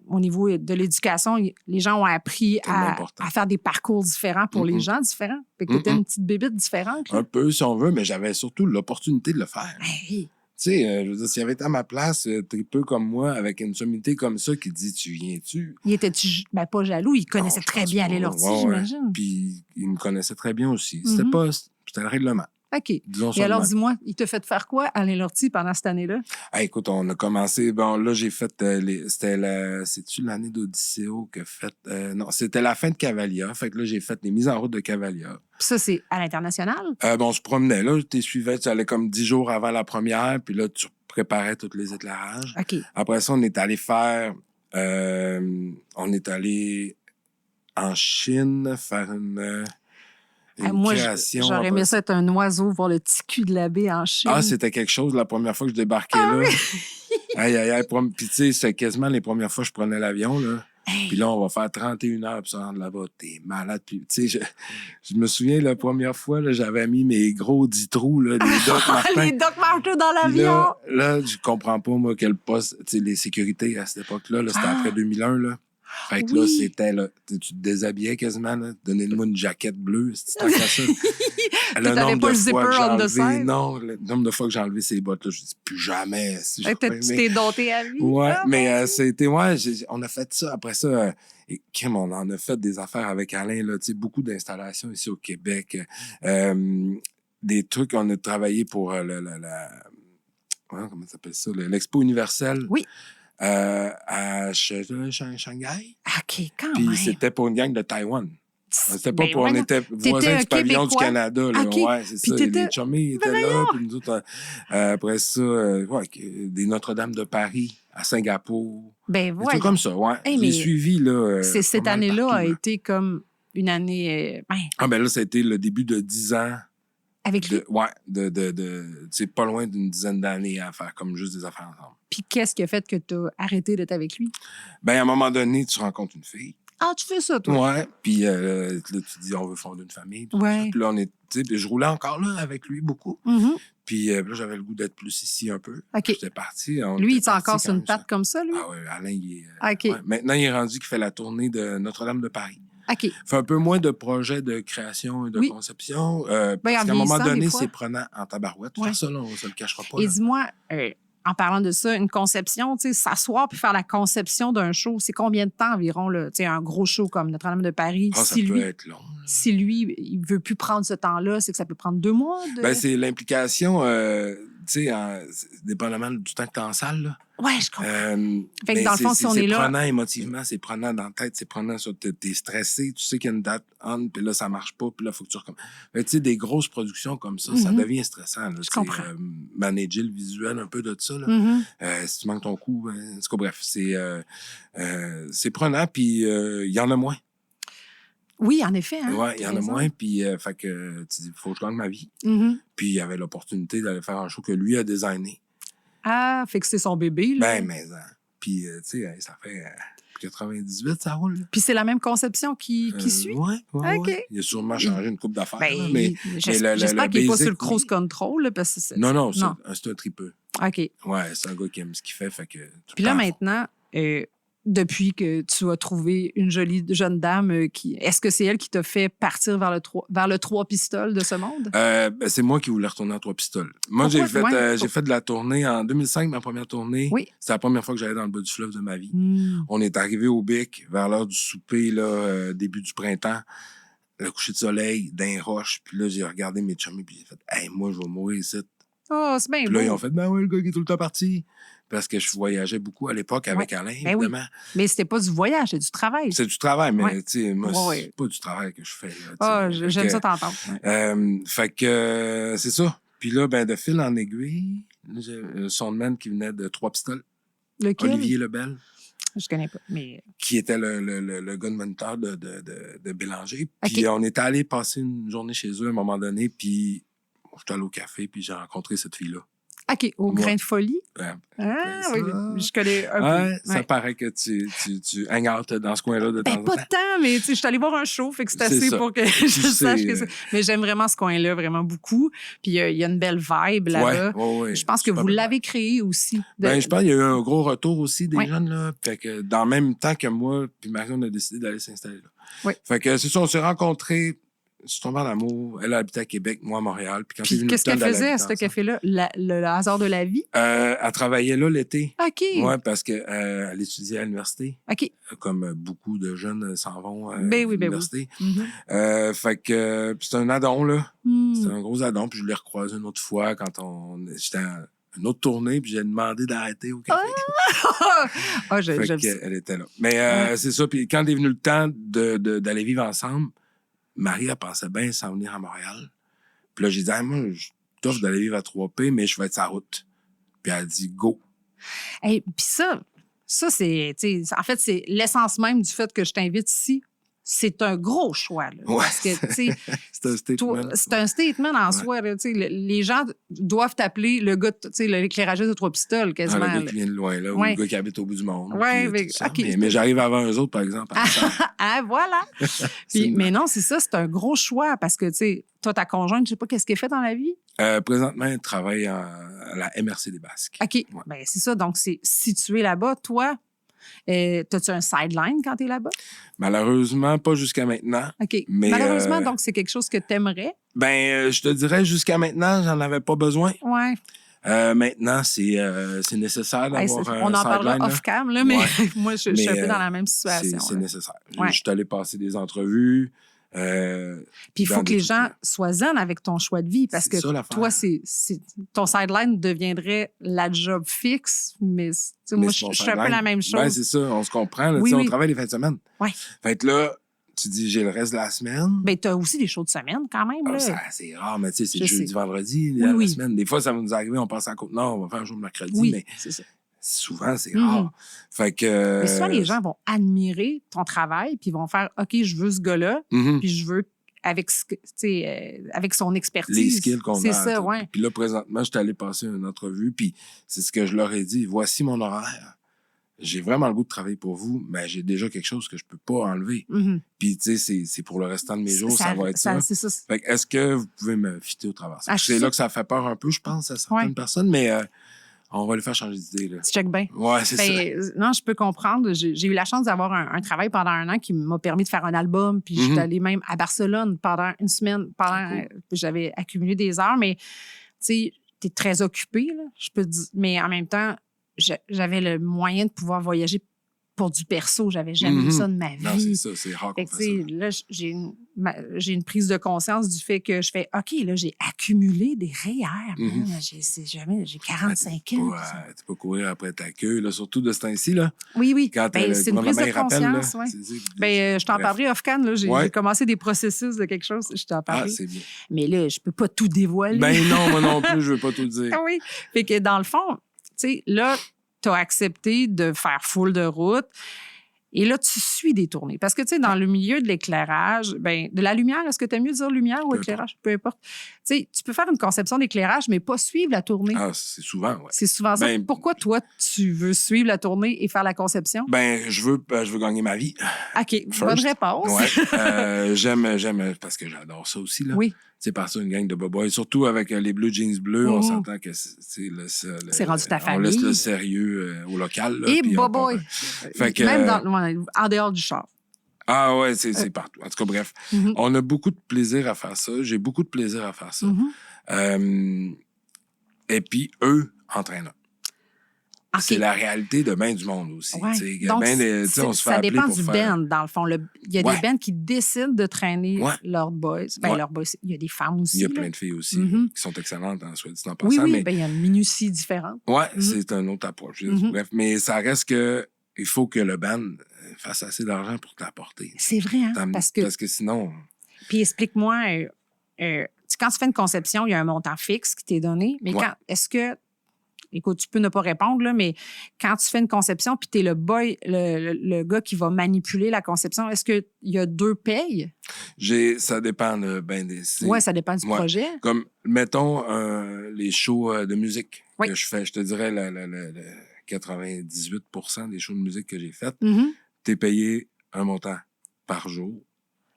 au niveau de l'éducation, les gens ont appris Tellement important. à faire des parcours différents pour les gens différents. Fait que t'étais une petite bébite différente. Là. Un peu, si on veut, mais j'avais surtout l'opportunité de le faire. Hey, Tu sais, je veux dire, s'il y avait été à ma place, t'es peu comme moi, avec une sommité comme ça qui dit « Tu viens-tu? » il était-tu pas jaloux? Il connaissait Non, je très pense bien pas. aller l'ortie, Ouais. j'imagine. Puis il me connaissait très bien aussi. Mhm. C'était le règlement. OK. Disons Et ça de alors, même. dis-moi, il t'a fait faire quoi, Alain Lortie, pendant cette année-là? Ah, écoute, on a commencé. Bon, là, j'ai fait. C'est-tu l'année d'Odysseo que fait. Non, c'était la fin de Cavalia. Fait que là, j'ai fait les mises en route de Cavalia. Puis ça, c'est à l'international? Bon, on se promenait. Là, tu suivais. Tu allais comme 10 jours avant la première. Puis là, tu préparais tous les éclairages. OK. Après ça, on est allé faire. On est allé en Chine faire une Moi, création. j'aurais aimé ça être un oiseau, voir le petit cul de la baie en Chine. Ah, c'était quelque chose la première fois que je débarquais là. oui. Aïe, aïe, aïe. Puis, tu sais, c'est quasiment les premières fois que je prenais l'avion, là. Hey. Puis là, on va faire 31 heures pour se rendre là-bas. T'es malade. Puis, tu sais, je me souviens, la première fois, là, j'avais mis mes gros 10 trous, là, des Doc Martens. Les Doc Martens dans Puis l'avion! là, je comprends pas, moi, quel poste, tu sais, les sécurités à cette époque-là, là, c'était après 2001, là. Fait que là, oui. c'était, là, tu te déshabillais quasiment, là. Donnez-moi une jaquette bleue, c'est tant qu'à ça. T'avais pas le zipper on the side? Non, le nombre de fois que j'ai enlevé ces bottes-là, je dis plus jamais. Si Tu t'es dompté à vie? Ouais, Ah, mais c'était, on a fait ça. Après ça, et Kim, on en a fait des affaires avec Alain, là, tu sais, beaucoup d'installations ici au Québec. Des trucs, on a travaillé pour comment ça s'appelle ça? L'Expo universelle. Oui. À Shanghai. OK, quand Puis même. c'était pour une gang de Taïwan. C'était pas Ben pour... On voyons. était voisins T'étais du pavillon du Québécois? Canada. Là. OK. Ouais, c'est Puis ça. t'étais- Les chummies étaient là. Puis nous autres, après ça, des Notre-Dame de Paris à Singapour. Ben Des voilà. trucs comme ça, ouais. Hey, J'ai mais suivi, là... Cette pas mal année-là partout, a là. été comme une année... Ah, ben là, ça a été le début de 10 ans. avec lui. C'est pas loin d'une dizaine d'années à faire comme juste des affaires ensemble. Puis qu'est-ce qui a fait que tu as arrêté d'être avec lui? Ben, à un moment donné, tu rencontres une fille. Ah, tu fais ça, toi? Ouais. Puis là, tu dis, on veut fonder une famille. Tout Ouais. ça. Puis là, puis je roulais encore là avec lui beaucoup. Mhm. Puis là, j'avais le goût d'être plus ici un peu. OK. J'étais parti. Lui, il est encore sur une patte comme ça, lui? Ah ouais, Alain, il est... OK. ouais. Maintenant, il est rendu qu'il fait la tournée de Notre-Dame de Paris. OK. Il fait un peu moins de projets de création et de Oui. conception. Ben, Parce en qu'à un moment vieillissant, des donné, fois. c'est prenant en tabarouette. Ouais. Faire ça, là, on se le cachera pas. Et là. dis-moi, en parlant de ça, une conception, tu sais, s'asseoir puis faire la conception d'un show, c'est combien de temps environ, là? Tu sais, un gros show comme Notre-Dame de Paris, Ah, ça si peut lui, être long. si lui, il veut plus prendre ce temps-là, c'est que ça peut prendre 2 mois? Ben, c'est l'implication, tu sais, dépendamment du temps que tu es en salle, là. Ouais, je comprends. Fait que mais dans le fond, si on est c'est là- prenant émotivement, c'est prenant dans la tête, c'est prenant sur t'es stressé, tu sais qu'il y a une date on, puis là, ça marche pas, puis là, il faut que tu recommences. Tu sais, des grosses productions comme ça, ça Mhm. devient stressant. Là, tu sais, comprends. manager le visuel un peu de ça, là. Mhm. Si tu manques ton coup, en tout cas, bref, c'est prenant, puis il y en a moins. Oui, en effet. Hein, Ouais, il y t'as en a raison. moins, puis fait que tu dis, faut que je gagne ma vie. Mhm. Puis il y avait l'opportunité d'aller faire un show que lui a designé. Ah, fait que c'est son bébé, là. Ben, mais, puis, tu sais, ça fait 98, ça roule. là. Puis c'est la même conception qui suit? Ouais, OK. ouais. Il a sûrement changé une coupe d'affaires. Ben, là, mais j'espère le qu'il n'est pas sur le basic, cruise oui. control, là, parce que c'est... Non, c'est un tripeux. OK. Ouais, c'est un gars qui aime ce qu'il fait que... tout Puis là, le temps, maintenant, depuis que tu as trouvé une jolie jeune dame, est-ce que c'est elle qui t'a fait partir vers le trois pistoles de ce monde? ben, c'est moi qui voulais retourner en 3 pistoles. Moi, Pourquoi? Ouais. j'ai fait de la tournée en 2005, ma première tournée. Oui. C'est la première fois que j'allais dans le bas du fleuve de ma vie. Hmm. On est arrivé au Bic vers l'heure du souper, là, début du printemps. Le coucher de soleil, d'un roche. Puis là, j'ai regardé mes chummies, puis j'ai fait « Hey, moi, je vais mourir ici. » Oh, c'est bien Puis là, beau. ils ont fait « Ben ouais, le gars qui est tout le temps parti. » Parce que je voyageais beaucoup à l'époque avec Alain, Ben oui. évidemment. Mais c'était pas du voyage, c'est du travail. C'est du travail, mais Ouais. tu sais, moi, Ouais. c'est pas du travail que je fais. Là, tu sais. Ah, Fait j'aime que, ça t'entendre. Ouais. Fait que c'est ça. Puis là, ben, de fil en aiguille, là, j'ai un soundman qui venait de 3 pistoles, Lequel? Olivier Lebel, Je connais pas. Mais... qui était le gars de moniteur de Bélanger. Puis OK. on est allé passer une journée chez eux à un moment donné, puis j'étais allé au café, puis j'ai rencontré cette fille-là. OK, au Moi. grain de folie. Ouais. Ah, ça. oui, je connais un peu. Ouais, ça paraît que tu hang out dans ce coin-là de temps Ben, en pas temps. tant, mais tu sais, je suis allée voir un show, fait que c'est C'est assez ça. pour que je sache sais, que c'est. Mais j'aime vraiment ce coin-là, vraiment beaucoup. Puis il y a une belle vibe là-bas. Ouais. Je pense que Super vous belle l'avez créé aussi. Ben, je pense qu'il y a eu un gros retour aussi des Ouais. jeunes, là. Fait que dans le même temps que moi, puis Marie, on a décidé d'aller s'installer là. Oui. Fait que c'est ça, on s'est rencontrés, je suis tombé en amour. Elle habitait à Québec, moi à Montréal. Puis quand Puis qu'est-ce qu'elle faisait à ce café-là? Le hasard de la vie? Elle travaillait là l'été. OK. Ouais, parce qu'elle étudiait à l'université. OK. Comme beaucoup de jeunes s'en vont à Ben oui. l'université. Mhm. Fait que c'est un addon, là. Hmm. C'est un gros addon. Puis je l'ai recroisé une autre fois quand j'étais à une autre tournée, puis j'ai demandé d'arrêter au café. Ah, Fait j'aime ça. qu'elle était là. Mais c'est ça. Puis quand est venu le temps d'aller vivre ensemble, Marie, elle pensait bien s'en venir à Montréal. Puis là, j'ai dit, hey, moi, je t'offre d'aller vivre à 3P, mais je vais être sur la route. Puis elle a dit, go. Hey, puis ça c'est, tu sais, en fait, c'est l'essence même du fait que je t'invite ici. C'est un gros choix. Là, Ouais. Parce que, tu sais, C'est un statement. c'est un statement en soi. Là, tu sais, les gens doivent t'appeler le gars, tu sais, l'éclairagiste de 3 pistoles, quasiment. Le gars là. qui vient de loin, là, ou Ouais. le gars qui habite au bout du monde. Ouais, puis, mais- tout ça. OK. Mais j'arrive avant eux autres, par exemple. Ah, voilà! C'est Puis, une mais non, c'est ça, c'est un gros choix parce que, tu sais, toi, ta conjointe, je sais pas qu'est-ce qu'elle fait dans la vie. Présentement, elle travaille à la MRC des Basques. OK. Ouais. Ben, c'est ça. Donc, c'est situé là-bas. Toi, t'as-tu un sideline quand t'es là-bas? Malheureusement, pas jusqu'à maintenant. OK. Mais, Malheureusement, donc, c'est quelque chose que t'aimerais. Ben, je te dirais, jusqu'à maintenant, j'en avais pas besoin. Ouais. Maintenant, c'est nécessaire Hey, d'avoir un on en parlera sideline, là. off-cam, là, mais Ouais. moi, je suis un Mais, peu dans la même situation. C'est là. nécessaire. Ouais. Je suis allé passer des entrevues. Puis il dans faut que des les trucs, gens là. soient zen avec ton choix de vie parce C'est que ça, l'affaire. toi, ton sideline deviendrait la job fixe, mais tu sais, moi, Mais je c'est suis mon un peu sideline. la même chose. Ben, c'est ça, on se comprend. Là, Oui, tu sais, oui. On travaille les fins de semaine. Ouais. Fait que là, tu dis, j'ai le reste de la semaine. Ben, t'as aussi des shows de semaine quand même. Là. C'est rare, mais tu sais, c'est Je le jeudi, sais. vendredi, Oui, la oui. semaine. Des fois, ça va nous arriver, on passe à Côte-Nord, on va faire un jour de mercredi, Oui, mais c'est ça. souvent, c'est Mhm. rare. Fait que... Mais souvent, les gens vont admirer ton travail puis vont faire OK, je veux ce gars-là, Mhm. puis je veux avec, tu sais, avec son expertise. Les skills qu'on a. C'est ça, tout. ouais. Puis là, présentement, j'étais allé passer une entrevue, puis c'est ce que je leur ai dit. Voici mon horaire. J'ai vraiment le goût de travailler pour vous, mais j'ai déjà quelque chose que je peux pas enlever. Mhm. Puis, tu sais, c'est pour le restant de mes jours, ça va être ça. C'est ça. Fait que, est-ce que vous pouvez me fitter au travers? Ah, je C'est suis là que ça fait peur un peu, je pense, à certaines Ouais. personnes, mais on va les faire changer d'idée, là. Tu check bien. Ouais, c'est ça. Ben, non, je peux comprendre. J'ai eu la chance d'avoir un travail pendant 1 an qui m'a permis de faire un album. Puis j'étais allée même à Barcelone pendant 1 semaine. J'avais accumulé des heures, mais tu sais, t'es très occupé, là, je peux te dire. Mais en même temps, j'avais le moyen de pouvoir voyager pour du perso. J'avais jamais eu ça de ma vie. Non, c'est ça, c'est rare Fait qu'on que, tu fait sais, ça. là, j'ai une prise de conscience du fait que je fais OK, là, j'ai accumulé des REER. Mhm. J'ai 45 ans. Tu peux courir après ta queue, là, surtout de ce temps-ci, là. Oui. Quand Ben, le c'est une prise gouvernement, de il rappelle, là, conscience. Ouais. c'est- Ben, je t'en Bref. parlerai off-can. Là, j'ai Ouais. commencé des processus de quelque chose. Je t'en Ah, parlerai. c'est bien. Mais là, je peux pas tout dévoiler. Ben non, moi non plus, je veux pas tout dire. Ah oui. Fait que dans le fond, tu sais, là, tu as accepté de faire full de route. Et là, tu suis des tournées. Parce que, tu sais, dans le milieu de l'éclairage, ben, de la lumière, est-ce que tu aimes mieux dire lumière ou Peu éclairage? Peu importe. Tu sais, tu peux faire une conception d'éclairage, mais pas suivre la tournée. Ah, c'est souvent, ouais. C'est souvent ça. Ben, Pourquoi, toi, tu veux suivre la tournée et faire la conception? Ben, je veux gagner ma vie. OK, bonne first. réponse. Ouais. J'aime, parce que j'adore ça aussi, là. Oui, C'est partir une gang de boboys, surtout avec les blue jeans bleus, on s'entend que c'est rendu ta On laisse famille. le sérieux au local. Là, et puis on boboy. part, Fait que, Même en dehors du char. Ah ouais, c'est partout. En tout cas, bref. Mhm. On a beaucoup de plaisir à faire ça. J'ai beaucoup de plaisir à faire ça. Mhm. Et puis, eux, entraîneurs. OK. C'est la réalité de bien du monde aussi. Ouais. Tu sais, Donc, ben on se fait ça appeler dépend pour du faire... band, dans le fond. Il y a Ouais. des bands qui décident de traîner Ouais. leurs boys. Ben, Ouais. leurs boys, il y a des femmes aussi. Il y a là. plein de filles aussi Mhm. qui sont excellentes, en soit dit en Oui, passant. oui, mais ben, il y a une minutie différente. ouais, Mhm. c'est un autre approche. Mhm. Bref, mais ça reste que il faut que le band fasse assez d'argent pour te l'apporter. C'est vrai, hein? Parce que sinon... puis explique-moi, quand tu fais une conception, il y a un montant fixe qui t'est donné, mais Ouais. est-ce que, écoute, tu peux ne pas répondre, là, mais quand tu fais une conception puis tu es le boy, le gars qui va manipuler la conception, est-ce qu'il y a 2 payes? Ça dépend ben Oui, ça dépend du Ouais. projet. Comme, mettons, les shows de musique. Oui. que je fais, je te dirais, le 98% des shows de musique que j'ai faites, Mhm. t'es payé un montant par jour.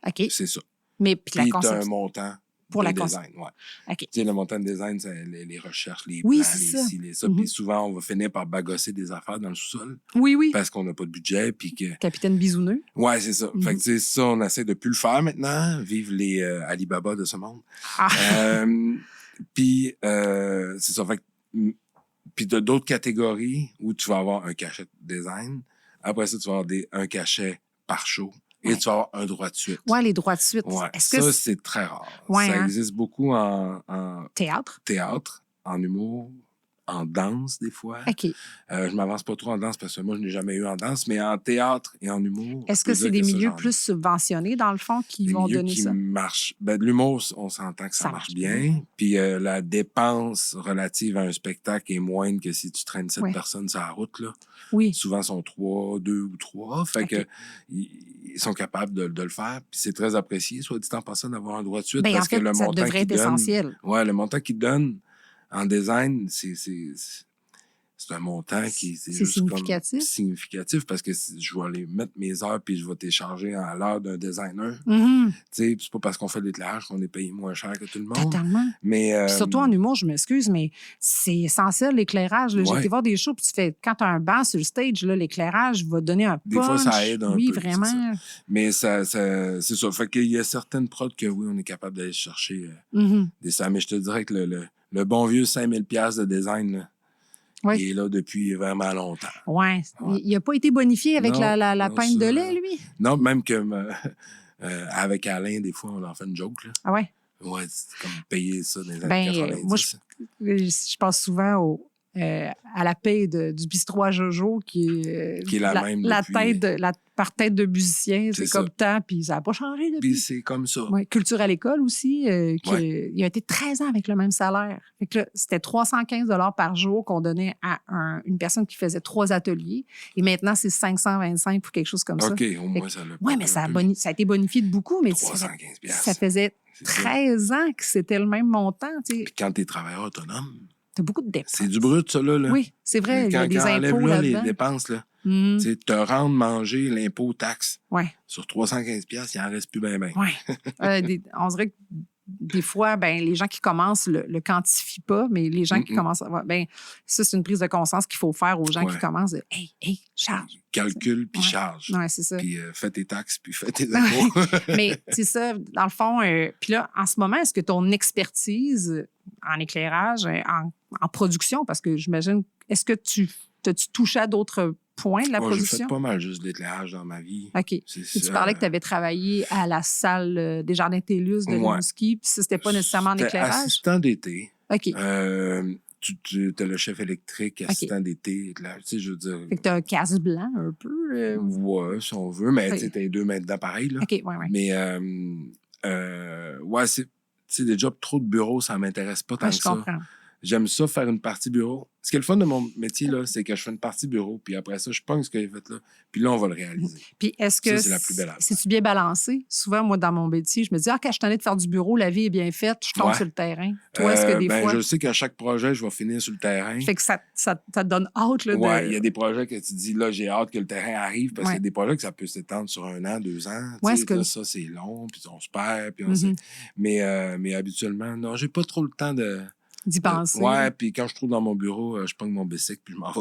OK. C'est ça. Mais puis la Puis t'as un conception. montant Pour de la design. Ouais. OK. Tu sais, le montant de design, c'est les recherches, les Oui, plans, c'est les ça. ci, les ça. Mhm. Puis souvent, on va finir par bagosser des affaires dans le sous-sol Oui. parce qu'on n'a pas de budget. Puis que... Capitaine Bisouneux. Ouais, c'est ça. Mhm. Fait que, tu sais, ça, on essaie de plus le faire maintenant. Vive les Alibaba de ce monde. Ah. Puis, c'est ça. Fait que, puis, t'as d'autres catégories où tu vas avoir un cachet de design. Après ça, tu vas avoir un cachet par show. Et Ouais. tu vas avoir un droit de suite. Ouais, les droits de suite. Ouais. Est-ce que Ça, c'est très rare. Ouais, Ça hein? existe beaucoup en théâtre? théâtre, en humour, en danse, des fois. OK. Je m'avance pas trop en danse parce que moi, je n'ai jamais eu en danse, mais en théâtre et en humour. Est-ce je peux que c'est dire des ça, milieux j'en ai. plus subventionnés, dans le fond, qui Des vont milieux donner qui ça? marchent. Ben, de l'humour, on s'entend que ça marche bien. Puis la dépense relative à un spectacle est moindre que si tu traînes 7 Ouais. personnes sur la route. Là. Oui. Souvent, ils sont 2 ou 3. Fait OK. que ils sont capables de le faire. Puis c'est très apprécié, soit dit en passant, d'avoir un droit de suite. Ben, en parce fait, que le ça montant devrait qu'ils être donnent, essentiel. ouais, le montant qu'ils donnent en design, c'est un montant qui C'est juste significatif. comme significatif parce que je vais aller mettre mes heures puis je vais télécharger à l'heure d'un designer. Mhm. Tu sais, c'est pas parce qu'on fait de l'éclairage qu'on est payé moins cher que tout le monde. Totalement. Mais Puis surtout en humour, je m'excuse, mais c'est essentiel, l'éclairage. Là. J'ai Ouais. été voir des shows, puis tu fais, quand tu as un banc sur le stage, là, l'éclairage va donner un punch. Des fois, ça aide un oui, peu, vraiment. mais ça c'est ça. Fait qu'il y a certaines prods que oui, on est capable d'aller chercher Mhm. des ça. Mais je te dirais que le bon vieux 5000$ de design, là, Oui. il est là depuis vraiment longtemps. Ouais. Ouais. Il n'a pas été bonifié avec Non, la non, pinte de ça, lait, lui? Non, même que avec Alain, des fois, on en fait une joke. Là. Ah ouais? Ouais, c'est comme payer ça dans les années Ben, 90. moi, je pense souvent à la paye du bistrot à Jojo, qui Qui est la même depuis- par tête de musicien. C'est C'est comme ça. tant, puis ça n'a pas changé Puis depuis. c'est comme ça. Ouais, culture à l'école aussi, il a été 13 ans avec le même salaire. Fait que là, c'était 315 $ par jour qu'on donnait à une personne qui faisait 3 ateliers. Et maintenant, c'est 525 pour quelque chose comme ça. OK, au moins, ça l'a Oui, mais ça a été bonifié de beaucoup. Mais 315$. ça faisait C'est ça. 13 ans que c'était le même montant. Tu sais. Puis quand t'es travailleur autonome, T'as beaucoup de dépenses. c'est du brut, ça, là. Oui, c'est vrai. Il y a Quand des on enlève impôts là, les là-dedans. dépenses, là, Mhm. tu sais, te rendre manger l'impôt taxe Ouais. sur 315$, il en reste plus bien. Ouais. On dirait que des fois, ben, les gens qui commencent le quantifient pas, mais les gens qui commencent à voir, ben, ça, c'est une prise de conscience qu'il faut faire aux gens qui Ouais. commencent. Hey, charge. Calcule puis Ouais. charge. Ouais, c'est ça. Puis fais tes taxes puis fais tes impôts. Mais c'est ça, dans le fond. Puis là, en ce moment, est-ce que ton expertise en éclairage, en production, parce que j'imagine, est-ce que t'as-tu touché à d'autres points de la Moi, j'ai fait production? pas mal juste de l'éclairage dans ma vie. OK. C'est Puis tu ça. parlais que tu avais travaillé à la salle des Jardins Télus de Ouais. Rimouski, puis ça, c'était pas nécessairement en J'étais éclairage? assistant d'été. OK. Tu as le chef électrique, assistant d'été. Tu sais, je veux dire. Fait que t'as un casse blanc un peu. Ouais, si on veut, mais Ok. tu as 2 mains dedans pareil. Là. OK, ouais. Mais, ouais, c'est. Tu sais, des jobs trop de bureau, ça m'intéresse pas tant Ouais, que je ça. comprends. J'aime ça faire une partie bureau. Ce qui est le fun de mon métier, là, c'est que je fais une partie bureau, puis après ça, je pogne ce que j'ai fait là, puis là, on va le réaliser. Puis est-ce que Ça, c'est la plus belle affaire. c'est-tu bien balancé? Souvent, moi, dans mon métier, je me dis, quand je t'en ai de faire du bureau, la vie est bien faite, je tombe Ouais. sur le terrain. Toi, est-ce que des fois... Je sais qu'à chaque projet, je vais finir sur le terrain. Fait que ça te donne hâte, là, Ouais, il y a des projets que tu dis, là, j'ai hâte que le terrain arrive, parce Ouais. qu'il y a des projets que ça peut s'étendre sur 1 an, 2 ans. Ouais, Tu sais, est-ce que- là, ça, c'est long, puis on se perd, puis on Mhm. sait. Mais habituellement, non, j'ai pas trop le temps de... d'y penser. Ouais, puis quand je trouve dans mon bureau, je pogne mon bicycle, puis je m'en vais.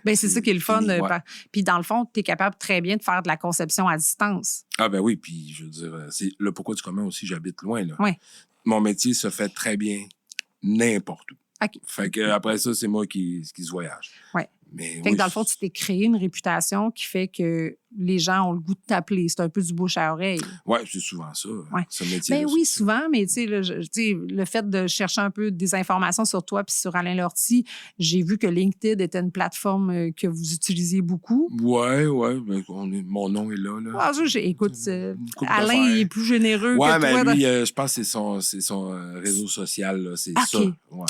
Ben, c'est ça qui est le fun. Fini, ouais. Puis dans le fond, tu es capable très bien de faire de la conception à distance. Ah ben oui, puis je veux dire, c'est le pourquoi du commun aussi, j'habite loin, là. Ouais. Mon métier se fait très bien n'importe où. OK. Fait que après ça, c'est moi qui se voyage. Ouais. Mais Fait oui, que dans le fond, tu t'es créé une réputation qui fait que les gens ont le goût de t'appeler. C'est un peu du bouche à oreille. ouais, c'est souvent ça. Ouais. Ce métier. Ben oui, souvent, mais tu sais, le fait de chercher un peu des informations sur toi puis sur Alain Lortie, j'ai vu que LinkedIn était une plateforme que vous utilisiez beaucoup. Ouais, ben, mon nom est là. Ah, écoute, Une couple Alain, d'affaires. il est plus généreux Ouais, que mais toi. lui, je pense que c'est son réseau social, là, c'est OK. ça.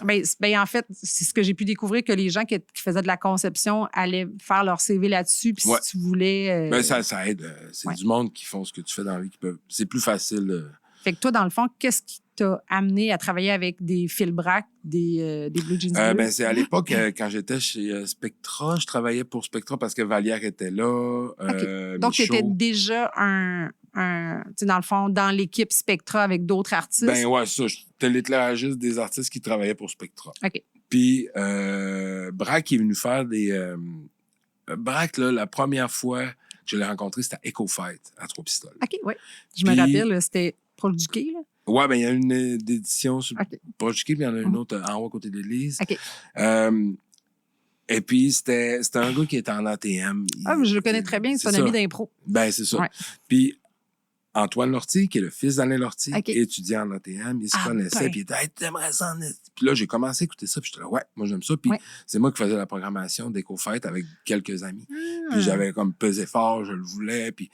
Ouais. Ben, en fait, c'est ce que j'ai pu découvrir, que les gens qui faisaient de la conception allaient faire leur CV là-dessus. Puis Ouais. si tu voulais... Ben, ça aide. C'est Ouais. du monde qui font ce que tu fais dans la vie. C'est plus facile. Fait que toi, dans le fond, qu'est-ce qui t'a amené à travailler avec des Phil Brack, des Blue Jeans Bleus? Ben, c'est à l'époque, quand j'étais chez Spectra, je travaillais pour Spectra parce que Vallière était là. Donc, tu Michaud. étais déjà tu sais, dans le fond, dans l'équipe Spectra avec d'autres artistes. Ben ouais, ça. J'étais l'éclairagiste des artistes qui travaillaient pour Spectra. OK. Puis, Brack est venu faire des... Brack, là, la première fois que je l'ai rencontré, c'était à Echo Fight, à Trois-Pistoles. OK, oui. Je me Puis- rappelle, là, c'était proche du quai, là. Ouais, ben il y a une édition sur OK. Proche-Quai, puis il y en a une autre en haut à côté de l'église. OK. Et puis, c'était un gars qui était en ATM. Ah, mais je le connais très bien, c'est un ça. ami d'impro. Ben, c'est ça. Ouais. Puis, Antoine Lortie, qui est le fils d'Alain Lortie, OK. étudiant en ATM, il se Ah, connaissait, ben. puis il était « Hey, t'aimerais ça en esti? » Puis là, j'ai commencé à écouter ça, puis j'étais là « Ouais, moi, j'aime ça. » Puis Ouais. c'est moi qui faisais la programmation d'Éco-Fête avec quelques amis. Ah. Puis j'avais comme pesé fort, je le voulais, puis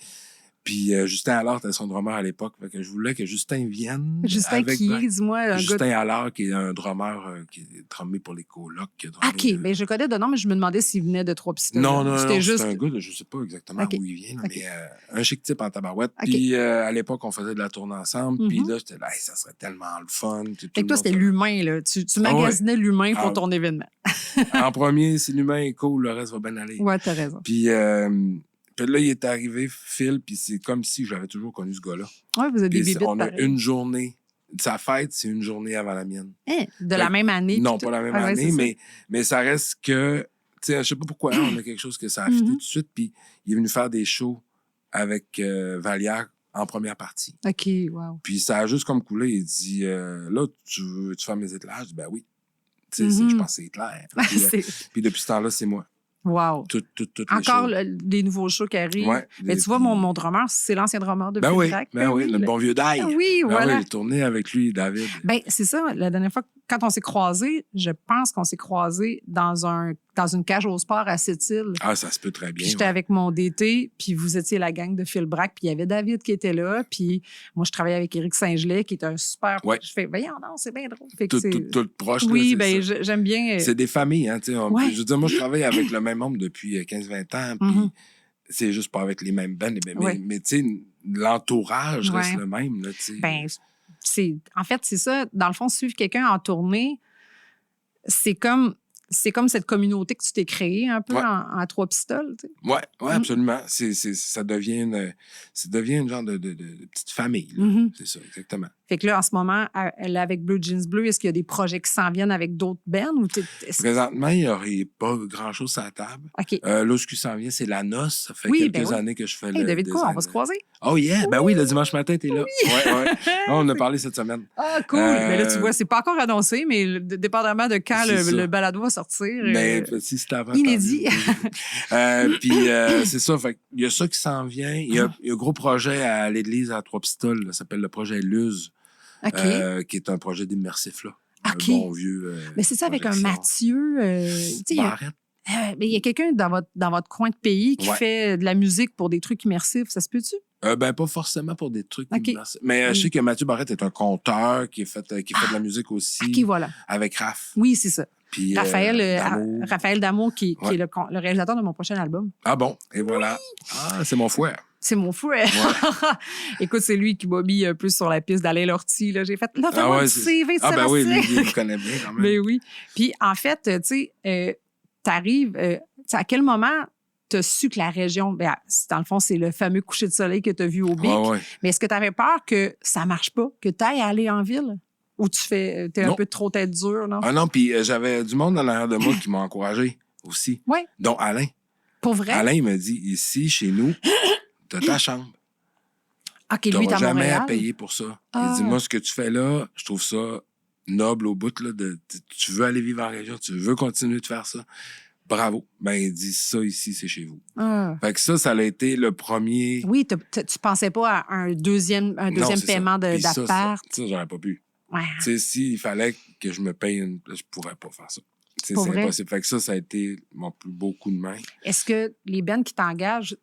Justin Allard était son drummer à l'époque, fait que je voulais que Justin vienne. Justin avec qui Brack. est, dis-moi, un gars... Justin Allard, qui est un drummer qui est drummé pour les colocs. qui a drummé, OK, bien, je connais de nom, mais je me demandais s'il venait de Trois-Pistoles. non, C'était juste... c'est un gars de, je sais pas exactement OK. où il vient, là, OK. mais un chic type en tabarouette. OK. Puis à l'époque, on faisait de la tournée ensemble. Puis Mhm. là, j'étais là, hey, ça serait tellement le fun. Fait que toi, c'était l'humain, là. Tu magasinais l'humain pour Ah. ton événement. En premier, si l'humain est cool, le reste va bien aller. Ouais, t'as raison. Puis là, il est arrivé, Phil, puis c'est comme si j'avais toujours connu ce gars-là. Ouais, vous êtes des Puis bébites on a pareils. une journée. Sa fête, c'est une journée avant la mienne. Hein, de Fait la que- même année. Non, puis pas la tout. même Ah ouais, année, c'est ça. mais ça reste que, tu sais, je sais pas pourquoi, on a quelque chose que ça a fité Mhm. tout de suite, puis il est venu faire des shows avec Vallière en première partie. OK, wow. Puis ça a juste comme coulé, il dit, là, tu veux faire mes éclairages? Je dis, ben oui. Tu sais, Mhm. je pense que c'est clair. Puis depuis ce temps-là, c'est moi. Wow. Toutes les Encore shows. des nouveaux shows qui arrivent. Ouais, Mais tu vois, mon drummer, c'est l'ancien drummer de Ben oui, Phil Brack. ben oui, le bon vieux Dai. Ah oui, Ben voilà. oui, j'ai tourné avec lui, David. Ben, c'est ça. La dernière fois, quand on s'est croisés, je pense qu'on s'est croisés dans une cage au sport à Sept-Îles. Ah, ça se peut très Puis bien. j'étais ouais. avec mon DT, puis vous étiez la gang de Phil Brack, puis il y avait David qui était là, puis moi, je travaillais avec Éric Saint-Gelais, qui est un super... Ouais. Je fais, voyons, non, c'est bien drôle. Fait que Tout proche. là, Oui, c'est ben ça. j'aime bien... C'est des familles, hein, tu sais. Ouais. Je veux dire, moi, je travaille avec le même homme depuis 15-20 ans, puis Mhm. c'est juste pas avec les mêmes bands, Ouais. mais tu sais, l'entourage reste Ouais. le même, là, tu sais. Ben, en fait, c'est ça. Dans le fond, suivre quelqu'un en tournée, c'est comme cette communauté que tu t'es créée un peu Ouais. en trois pistoles. Tu sais. Ouais, Mhm. absolument. Ça devient une genre de petite famille, là. Mhm. C'est ça, exactement. Fait que là, en ce moment, elle est avec Blue Jeans Bleu. Est-ce qu'il y a des projets qui s'en viennent avec d'autres bands? Ou Présentement, il n'y aurait pas grand-chose sur la table. OK. Là, ce qui s'en vient, c'est la noce. Ça fait Oui, quelques ben oui. années que je fais Hey, le David Cour, on va design. se croiser. Oh yeah! Ben oui, le dimanche matin, t'es là. Ouais. On a parlé cette semaine. Ah, cool. Mais là, tu vois, c'est pas encore annoncé, mais dépendamment de quand C'est ça. le balado va sortir. Ben, si c'était avant. inédit. Puis, c'est ça. Fait il y a ça qui s'en vient. Il y a un gros projet à l'église à Trois-Pistoles. Ça s'appelle le projet Luz, OK. qui est un projet d'immersif, là. OK. Un bon vieux. Mais c'est ça avec un projection. Mathieu. Tu sais, il y a- Barrette. mais il y a quelqu'un dans votre coin de pays qui Ouais. fait de la musique pour des trucs immersifs. Ça se peut-tu? Ben, pas forcément pour des trucs OK. immersifs. Mais je sais que Mathieu Barrette est un conteur qui fait de la musique aussi OK, voilà. avec Raph. Oui, c'est ça. Puis, Raphaël, Damour. Damour, qui Ouais. est le réalisateur de mon prochain album. Ah bon, et voilà. Ah, c'est mon frère. C'est mon frère. Écoute, c'est lui qui m'a mis un peu sur la piste d'Alain Lortie. Là. J'ai fait, là, fais-moi ouais, un petit CV de Ah ben oui, Sébastien. lui, il me connaît bien quand même. Mais oui. Puis, en fait, tu sais, t'arrives... tu sais, à quel moment t'as su que la région... Ben, dans le fond, c'est le fameux coucher de soleil que t'as vu au Bic. Ouais. Mais est-ce que t'avais peur que ça marche pas, que t'ailles aller en ville? Ou t'es un Non. peu trop tête dure, non? Ah non, puis j'avais du monde dans l'arrière de moi qui m'a encouragé aussi. Oui. Dont Alain. Pour vrai? Alain, il m'a dit, ici, chez nous, t'as ta chambre. OK, lui, T'auras t'es à jamais Montréal. à payer pour ça. Ah. Il dit, moi, ce que tu fais là, je trouve ça noble au bout. Là, tu veux aller vivre en région, tu veux continuer de faire ça. Bravo. Ben, il dit, ça ici, c'est chez vous. Ah. Fait que ça a été le premier... Oui, tu pensais pas à un deuxième Non, c'est paiement ça. Puis ça, d'appart. Ça, j'aurais pas pu. Ouais. Tu sais, s'il fallait que je me paye je pourrais pas faire ça. Tu sais, Pour c'est vrai? impossible. Fait que ça a été mon plus beau coup de main. Est-ce que les bands qui t'engagent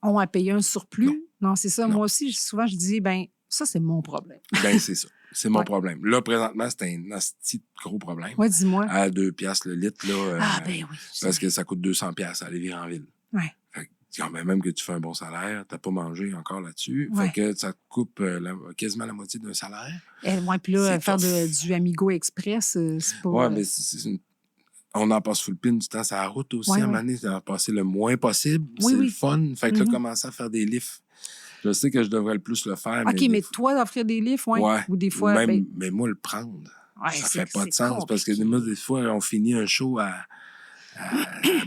ont à payer un surplus? Non, c'est ça. Non. Moi aussi, souvent, je dis, ben ça, c'est mon problème. Ben, c'est ça. C'est mon Ouais. problème. Là, présentement, c'est un asti de gros problème. Ouais, dis-moi. À 2 piastres le litre, là. Ah, ben oui. Parce que ça coûte 200 piastres à aller vivre en ville. Ouais. Fait que Quand même que tu fais un bon salaire, t'as pas mangé encore là-dessus. Ouais. Fait que ça te coupe quasiment la moitié d'un salaire. Ouais, puis là, C'est faire tough. du Amigo Express, c'est pas... Ouais, mais on en passe full pin du temps sur la route aussi. Ouais, À un ouais. moment donné, d'en passer le moins possible. Oui, c'est oui. le fun. Fait que là, Mhm. commencer à faire des lifts. Je sais que je devrais le plus le faire. OK, des mais fois- toi, d'offrir des livres, ouais. Ouais. Ou des fois, Même, ben, mais moi, le prendre, ouais, ça c'est- fait pas de c'est sens. Parce que compliqué. moi, des fois, on finit un show à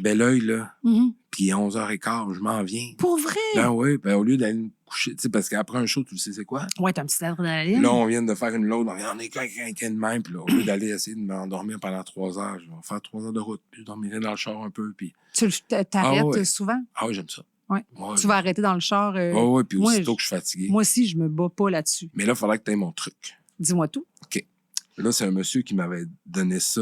Belleuil, là. Mhm. Puis 11h15, je m'en viens. Pour vrai? Ben oui, ben au lieu d'aller me coucher, tu sais, parce qu'après un show, tu sais c'est quoi? Ouais, t'as un petit adrénaline. Là, on vient de faire une load, on est quelqu'un de même, puis là, au lieu d'aller essayer de m'endormir pendant 3 heures, je vais faire 3 heures de route, puis je dormirai dans le char un peu, puis... Tu t'arrêtes Ah ouais. souvent? Ah oui, j'aime ça. Ouais. Ouais, Tu vas arrêter dans le char. ouais, puis moi, aussitôt que je suis fatigué. Moi aussi, je me bats pas là-dessus. Mais là, il faudrait que tu aies mon truc. Dis-moi tout. OK. Là, c'est un monsieur qui m'avait donné ça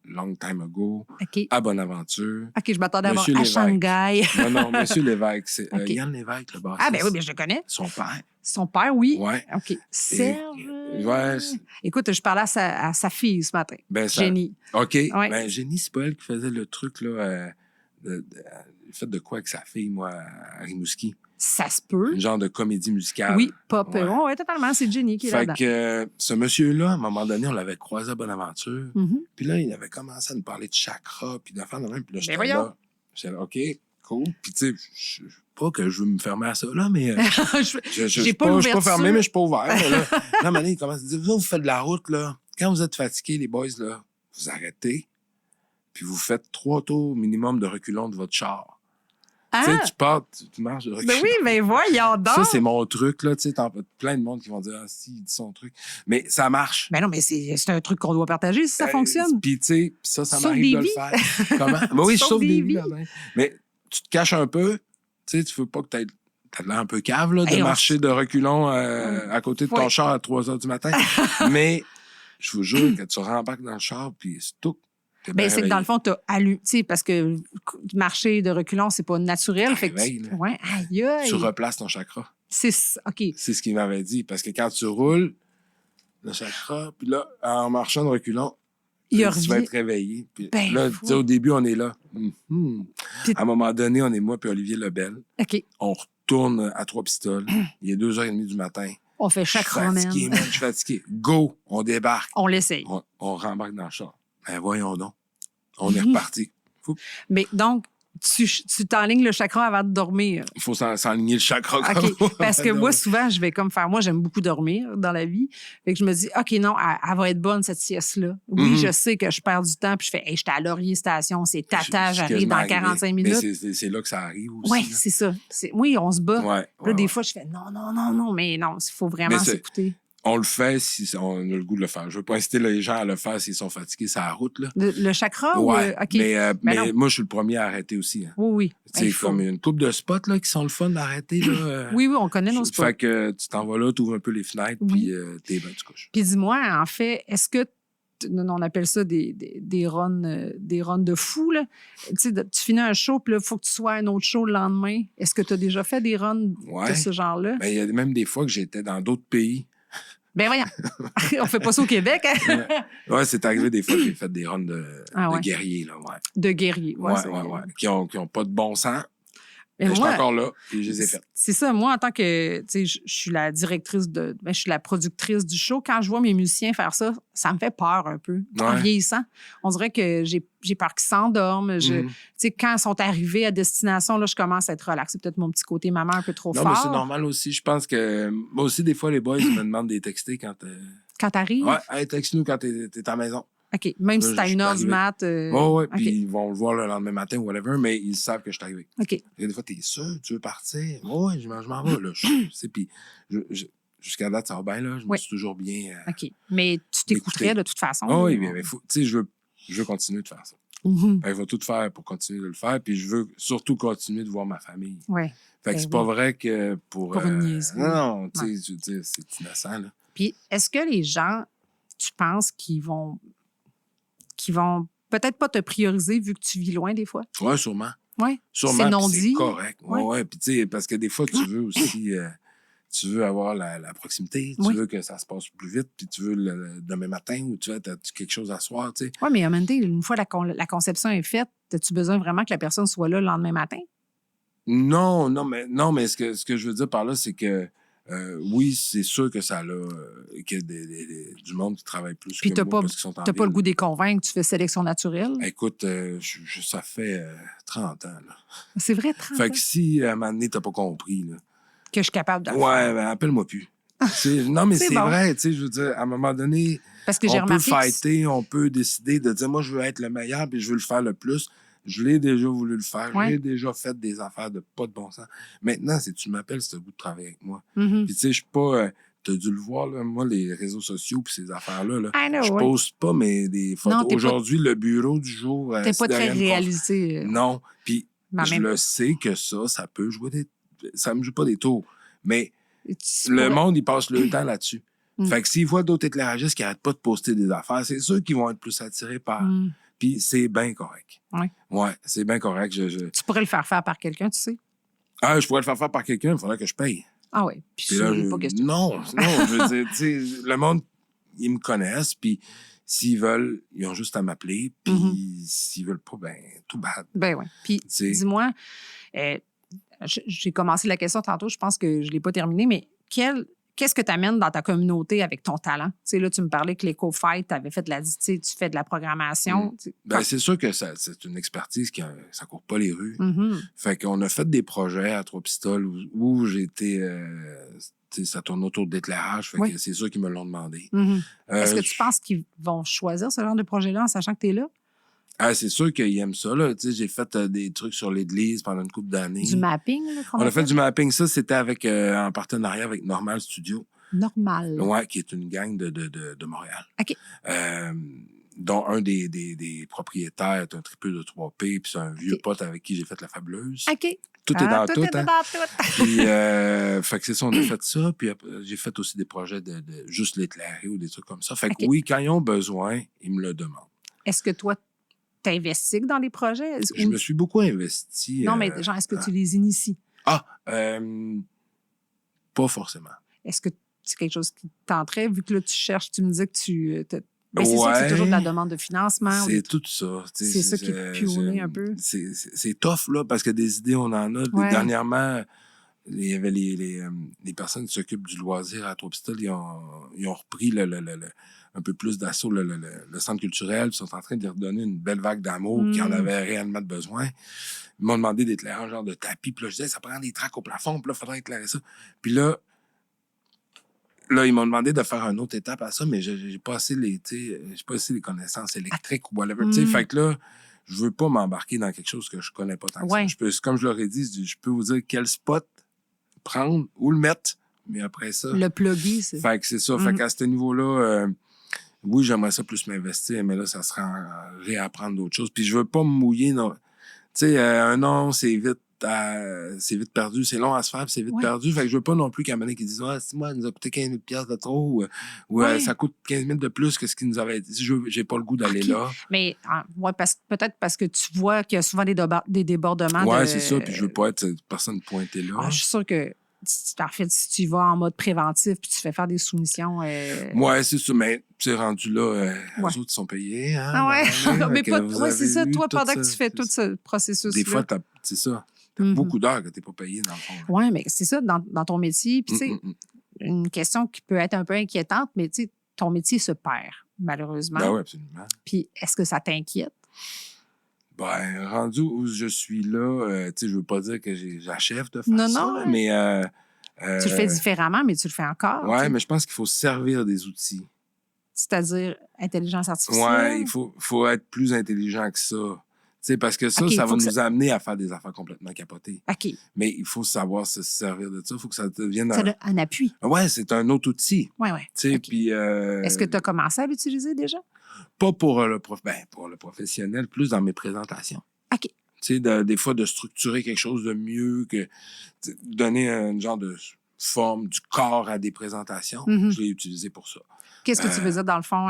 long time ago, OK. à Bonaventure. OK, je m'attendais à voir Monsieur à Lévesque. Shanghai. Non, monsieur Lévesque, c'est OK. Yann Lévesque, le bassiste. Ah, ben oui, ben je le connais. Son père. Son père, oui. Ouais. OK. Serge. Ouais. Écoute, je parlais à sa fille ce matin. Ben, ça- Jenny. OK. Ouais. Ben, Jenny, c'est pas elle qui faisait le truc, là, fait de quoi avec sa fille, moi, à Rimouski? Ça se peut. Un genre de comédie musicale. Oui, pop. Ouais. Ouais, totalement. C'est Jenny qui est Fait là-dedans. que ce monsieur-là, à un moment donné, on l'avait croisé à Bonaventure. Mhm. Puis là, il avait commencé à nous parler de chakra, puis d'affaires de même. Puis là, j'étais voyons. là. J'étais là, OK, cool. Puis tu sais, pas que je veux me fermer à ça, là, mais je J'ai suis pas pas, je suis pas l'ouverture. fermé, mais je suis pas ouvert. Mais là, à un moment donné, il commence à dire, vous faites de la route, là. Quand vous êtes fatigués, les boys, là, vous arrêtez, puis vous faites 3 tours minimum de reculons de votre char. Ah! Tu sais, tu pars, tu marches de reculons. Ben oui, ben voyons donc. Ça, c'est mon truc, là. Tu sais, t'as plein de monde qui vont dire, ah, si, il dit son truc. Mais ça marche. Ben non, mais c'est un truc qu'on doit partager si ça fonctionne. Puis, tu sais, ça Sauve m'arrive des de le vies. faire. Comment? Ben oui, je Sauve sauve des des vies. vies. Quand même. Mais tu te caches un peu. Tu sais, tu veux pas que t'as l'air un peu cave, là, de Hey, marcher de reculons à côté de ton Ouais. char à 3 h du matin. Mais, je vous jure que tu rembarques dans le char, puis c'est tout. T'es bien Ben, c'est que dans le réveillé. fond, tu as allumé, tu sais, parce que marcher de reculons, c'est pas naturel. Ça Fait que réveille, là. ouais, aïe, aïe. Tu replaces ton chakra. OK. C'est ce qu'il m'avait dit. Parce que quand tu roules, le chakra, puis là, en marchant de reculons, Il tu vas revient. être réveillé. Puis Ben, là, fou. tu sais, au début, on est là. Mhm. Puis- À un moment donné, on est moi puis Olivier Lebel. OK. On retourne à 3 pistoles. Il est 2h30 du matin. On fait Je suis chaque romaine. fatigué, man, je suis fatigué. Go! On débarque. On l'essaye. On rembarque dans le char. Ben voyons donc. On est reparti. Mais donc, tu t'enlignes le chakra avant de dormir. Il faut s'enligner le chakra. OK. Parce que moi, souvent, je vais comme faire. Moi, j'aime beaucoup dormir dans la vie. Fait que je me dis, OK, non, elle va être bonne, cette sieste-là. Oui, Mhm. je sais que je perds du temps. Puis je fais, hey, j'étais à Laurier Station, c'est tata, j'arrive dans 45 Mais minutes. c'est là que ça arrive aussi. Oui, là. c'est ça. Oui, on se bat. Ouais, Puis là, ouais, des ouais. fois, je fais non, mais non, il faut vraiment Mais c'est- s'écouter. On le fait si on a le goût de le faire. Je veux pas inciter les gens à le faire s'ils sont fatigués sur la route. Là. Le chakra Ouais, ou. OK. mais non. moi, je suis le premier à arrêter aussi. Hein. Oui, oui. Tu sais, Il faut. comme une couple de spots là, qui sont le fun d'arrêter. Là, Oui, on connaît nos spots. Fait que tu t'en vas là, tu ouvres un peu les fenêtres, Oui. puis t'es ben, tu couches. Puis dis-moi, en fait, est-ce que on appelle ça des runs de fou, là? Tu sais, tu finis un show, puis là, il faut que tu sois à un autre show le lendemain. Est-ce que tu as déjà fait des runs de Ouais. ce genre-là? Ben, il y a même des fois que j'étais dans d'autres pays. Ben voyons. On fait pas ça au Québec, hein? Ouais, c'est arrivé des fois que j'ai fait des runs de ouais. guerriers. Là, ouais. De guerrier. Ouais, c'est- ouais. Qui ont pas de bon sens. Mais Mais je suis moi, encore là, et je les ai faites. c'est ça. Moi, en tant que, tu sais, je suis la directrice je suis la productrice du show. Quand je vois mes musiciens faire ça, ça me fait peur un peu. En Ouais. vieillissant, on dirait que j'ai peur qu'ils s'endorment. Mhm. Tu sais, quand ils sont arrivés à destination, là, je commence à être relaxée. Peut-être mon petit côté maman un peu trop Non, fort. mais c'est normal aussi. Je pense que moi aussi, des fois, les boys ils me demandent des textés quand Quand t'arrives? Ouais, hey, texte-nous quand t'es à la maison. OK. Même si Là, t'as je une suis heure du arrivé. mat. Ouais, OK. puis ils vont le voir le lendemain matin ou whatever, mais ils savent que je suis arrivé. OK. Et des fois, t'es sûr, tu veux partir? Ouais, je m'en vais, là. Puis jusqu'à date, ça va bien, là. Je me Oui. suis toujours bien. OK. Mais tu t'écouterais M'écouter. de toute façon. Ah oui, là. mais tu sais, je veux continuer de faire ça. Mhm. Fait que je vais tout faire pour continuer de le faire, puis je veux surtout continuer de voir ma famille. Ouais. Fait que Ben c'est pas oui. vrai que pour. Pour une niaiserie. Non, tu sais, je veux dire, c'est innocent, là. Puis, est-ce que les gens, tu penses qu'ils vont peut-être pas te prioriser vu que tu vis loin des fois? Ouais, sûrement. Oui. Sûrement, C'est puis non c'est dit. correct. Ouais. Ouais. Puis, tu sais, parce que des fois, tu veux aussi. Tu veux avoir la proximité, tu Oui. veux que ça se passe plus vite, puis tu veux le demain matin ou tu as quelque chose à soir, tu sais. Oui, mais en même temps, une fois la conception est faite, as-tu besoin vraiment que la personne soit là le lendemain matin? Non, mais ce que je veux dire par là, c'est que oui, c'est sûr que ça a qu'il y a du monde qui travaille plus Puis que t'as moi pas, parce qu'ils sont en t'as pas le ville. goût de les convaincre, tu fais sélection naturelle. Écoute, ça fait 30 ans. Là. C'est vrai, 30 Fait ans, que si, à un moment donné, t'as pas compris, là, que je suis capable de le ouais, faire. ben, appelle-moi plus. Non, mais C'est c'est bon. vrai, tu sais, je veux dire, à un moment donné, Parce que j'ai on peut remarqué que fighter, on peut décider de dire, moi, je veux être le meilleur, puis je veux le faire le plus. Je l'ai déjà voulu le faire. Ouais. J'ai déjà fait des affaires de pas de bon sens. Maintenant, si tu m'appelles, c'est le goût de travailler avec moi. Mhm. Puis, tu sais, je suis pas... t'as dû le voir, là, moi, les réseaux sociaux puis ces affaires-là, là, I know, je ouais. poste pas des photos. Non, t'es pas- Aujourd'hui, le bureau du jour... T'es assis pas très derrière une réalisé. non. Puis, Mais en je même- le sais que ça peut jouer des... Ça me joue pas des tours. Mais Tu le pourrais- monde, il passe le temps là-dessus. Mm. Fait que s'ils voient d'autres éclairagistes qui n'arrêtent pas de poster des affaires, c'est sûr qu'ils vont être plus attirés par... Mm. Puis c'est bien correct. Ouais. Ouais, c'est bien correct. Tu pourrais le faire faire par quelqu'un, tu sais. Je pourrais le faire faire par quelqu'un, il faudrait que je paye. Ah oui. Puis Puis là, c'est pas question. non, je veux dire, tu sais, le monde, ils me connaissent, puis s'ils veulent, ils ont juste à m'appeler, puis Mhm. s'ils veulent pas, ben, tout bad. Ben oui. Puis sais. dis-moi, j'ai commencé la question tantôt, je pense que je ne l'ai pas terminée, mais qu'est-ce que tu amènes dans ta communauté avec ton talent? Tu sais, là, tu me parlais que l'Eco-Fight, tu avais fait tu fais de la programmation. Tu sais, Ben, c'est sûr que c'est une expertise qui ça court pas les rues. Mhm. Fait qu'on a fait des projets à Trois-Pistoles où j'ai été... tu sais, ça tourne autour de l'éclairage, fait Oui. que c'est sûr qu'ils me l'ont demandé. Mhm. Est-ce que je- tu penses qu'ils vont choisir ce genre de projet-là en sachant que tu es là? c'est sûr qu'ils aiment ça, là. Tu sais, j'ai fait des trucs sur l'église pendant une couple d'années. Du mapping? Là, qu'on On a fait appelle? du mapping. Ça, c'était en partenariat avec Normal Studio. Normal. Ouais, qui est une gang de Montréal. OK. Dont un des propriétaires est un tripeux de 3P, puis c'est un vieux OK. pote avec qui j'ai fait la fabuleuse. OK. Tout est dans tout, est hein. dans tout. Puis, fait que c'est ça, on a fait ça. Puis après, j'ai fait aussi des projets de juste l'éclairer ou des trucs comme ça. Fait que OK. oui, quand ils ont besoin, ils me le demandent. Est-ce que toi, t'investis dans les projets? Je me suis beaucoup investi. Non, mais genre, est-ce que tu les inities? Pas forcément. Est-ce que c'est quelque chose qui tenterait, vu que là, tu cherches, tu me disais que ben, c'est sûr que c'est toujours de la demande de financement. C'est tout ça. tu sais, C'est ça qui est pionné un peu. C'est tough, là, parce que des idées, on en a. Ouais. Dernièrement, il y avait les personnes qui s'occupent du loisir à Trois-Pistoles, ils ont repris un peu plus d'assaut le centre culturel, puis ils sont en train de leur donner une belle vague d'amour qui en avait réellement besoin. Ils m'ont demandé d'éclairer un genre de tapis, puis là, je disais, ça prend des tracts au plafond, puis là, il faudrait éclairer ça. Puis là, ils m'ont demandé de faire une autre étape à ça, mais j'ai pas assez les connaissances électriques ou whatever. Tu sais, fait que là, je veux pas m'embarquer dans quelque chose que je connais pas tant que Ouais. ça. Comme je leur ai dit, je peux vous dire quel spot prendre ou le mettre, mais après ça... Le plugger, c'est... Fait que c'est ça. Fait qu'à ce niveau-là, oui, j'aimerais ça plus m'investir, mais là, ça serait réapprendre d'autres choses. Puis je veux pas me mouiller. Tu sais, un an, c'est vite perdu. C'est long à se faire, puis c'est vite Ouais. perdu. Fait que je veux pas non plus qu'à un moment donné qu'ils disent, c'est moi, il nous a coûté 15 000 de trop, ou Ouais. ça coûte 15 000 de plus que ce qu'ils nous avaient dit. J'ai pas le goût d'aller OK. là. Mais ouais, peut-être parce que tu vois qu'il y a souvent des débordements. Ouais, c'est ça. Puis je veux pas être cette personne pointée là. Je suis sûre que, parfait, si tu y vas en mode préventif puis tu fais faire des soumissions... Ouais, c'est ça. Mais c'est rendu là, Ouais. eux autres, ils sont payés. Hein, Ah ouais? Mais que pas... vous Ouais, c'est avez ça. eu Toi, tout pendant ça. que tu fais tout ce processus-là... Des fois, c'est ça. T'as Mhm. beaucoup d'heures que t'es pas payé, dans le fond. Oui, mais c'est ça, dans ton métier. Puis, tu sais, une question qui peut être un peu inquiétante, mais tu sais, ton métier se perd, malheureusement. Ben oui, absolument. Puis, est-ce que ça t'inquiète? Ben, rendu où je suis là, tu sais, je veux pas dire que j'achève de faire Non, ça, non, mais... Tu le fais différemment, mais tu le fais encore. tu Ouais, sais. mais je pense qu'il faut se servir des outils. C'est-à-dire intelligence artificielle. Ouais, il faut être plus intelligent que ça. Tu sais, parce que ça, OK, ça faut va que nous amener à faire des affaires complètement capotées. OK. Mais il faut savoir se servir de ça. Il faut que ça devienne C'est un appui. Ouais, c'est un autre outil. Oui. Tu sais, OK. puis... Est-ce que tu as commencé à l'utiliser déjà? Pas pour pour le professionnel, plus dans mes présentations. OK. Tu sais, des fois, de structurer quelque chose de mieux, que donner un genre de forme, du corps à des présentations. Mhm. Je l'ai utilisé pour ça. Qu'est-ce que tu veux dire, dans le fond,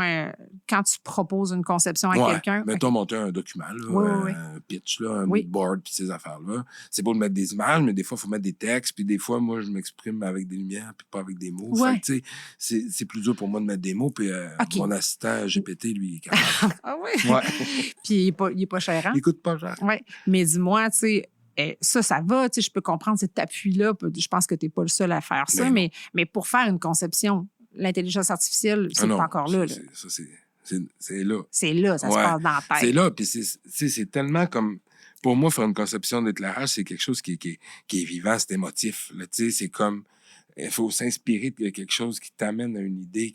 quand tu proposes une conception à quelqu'un? Mettons, monter un document, là, Oui. un pitch, là, un Oui. mood board, puis ces affaires-là. C'est beau de mettre des images, mais des fois, il faut mettre des textes, puis des fois, moi, je m'exprime avec des lumières, puis pas avec des mots. Ouais. Fait que, tu sais, c'est plus dur pour moi de mettre des mots, puis OK. mon assistant GPT, lui, il est capable. Ah oui? Ouais. Puis il est pas cher, hein? Il coûte pas cher. Oui. Mais dis-moi, tu sais, Ça va, tu sais, je peux comprendre cet appui-là. Je pense que tu n'es pas le seul à faire ça, Ben mais pour faire une conception, l'intelligence artificielle, c'est pas encore là. C'est là. C'est là, ça se Ouais, passe dans la tête. C'est là, puis c'est tellement comme... Pour moi, faire une conception d'éclairage, c'est quelque chose qui est vivant, c'est émotif. Là, tu sais, c'est comme... Il faut s'inspirer de quelque chose qui t'amène à une idée.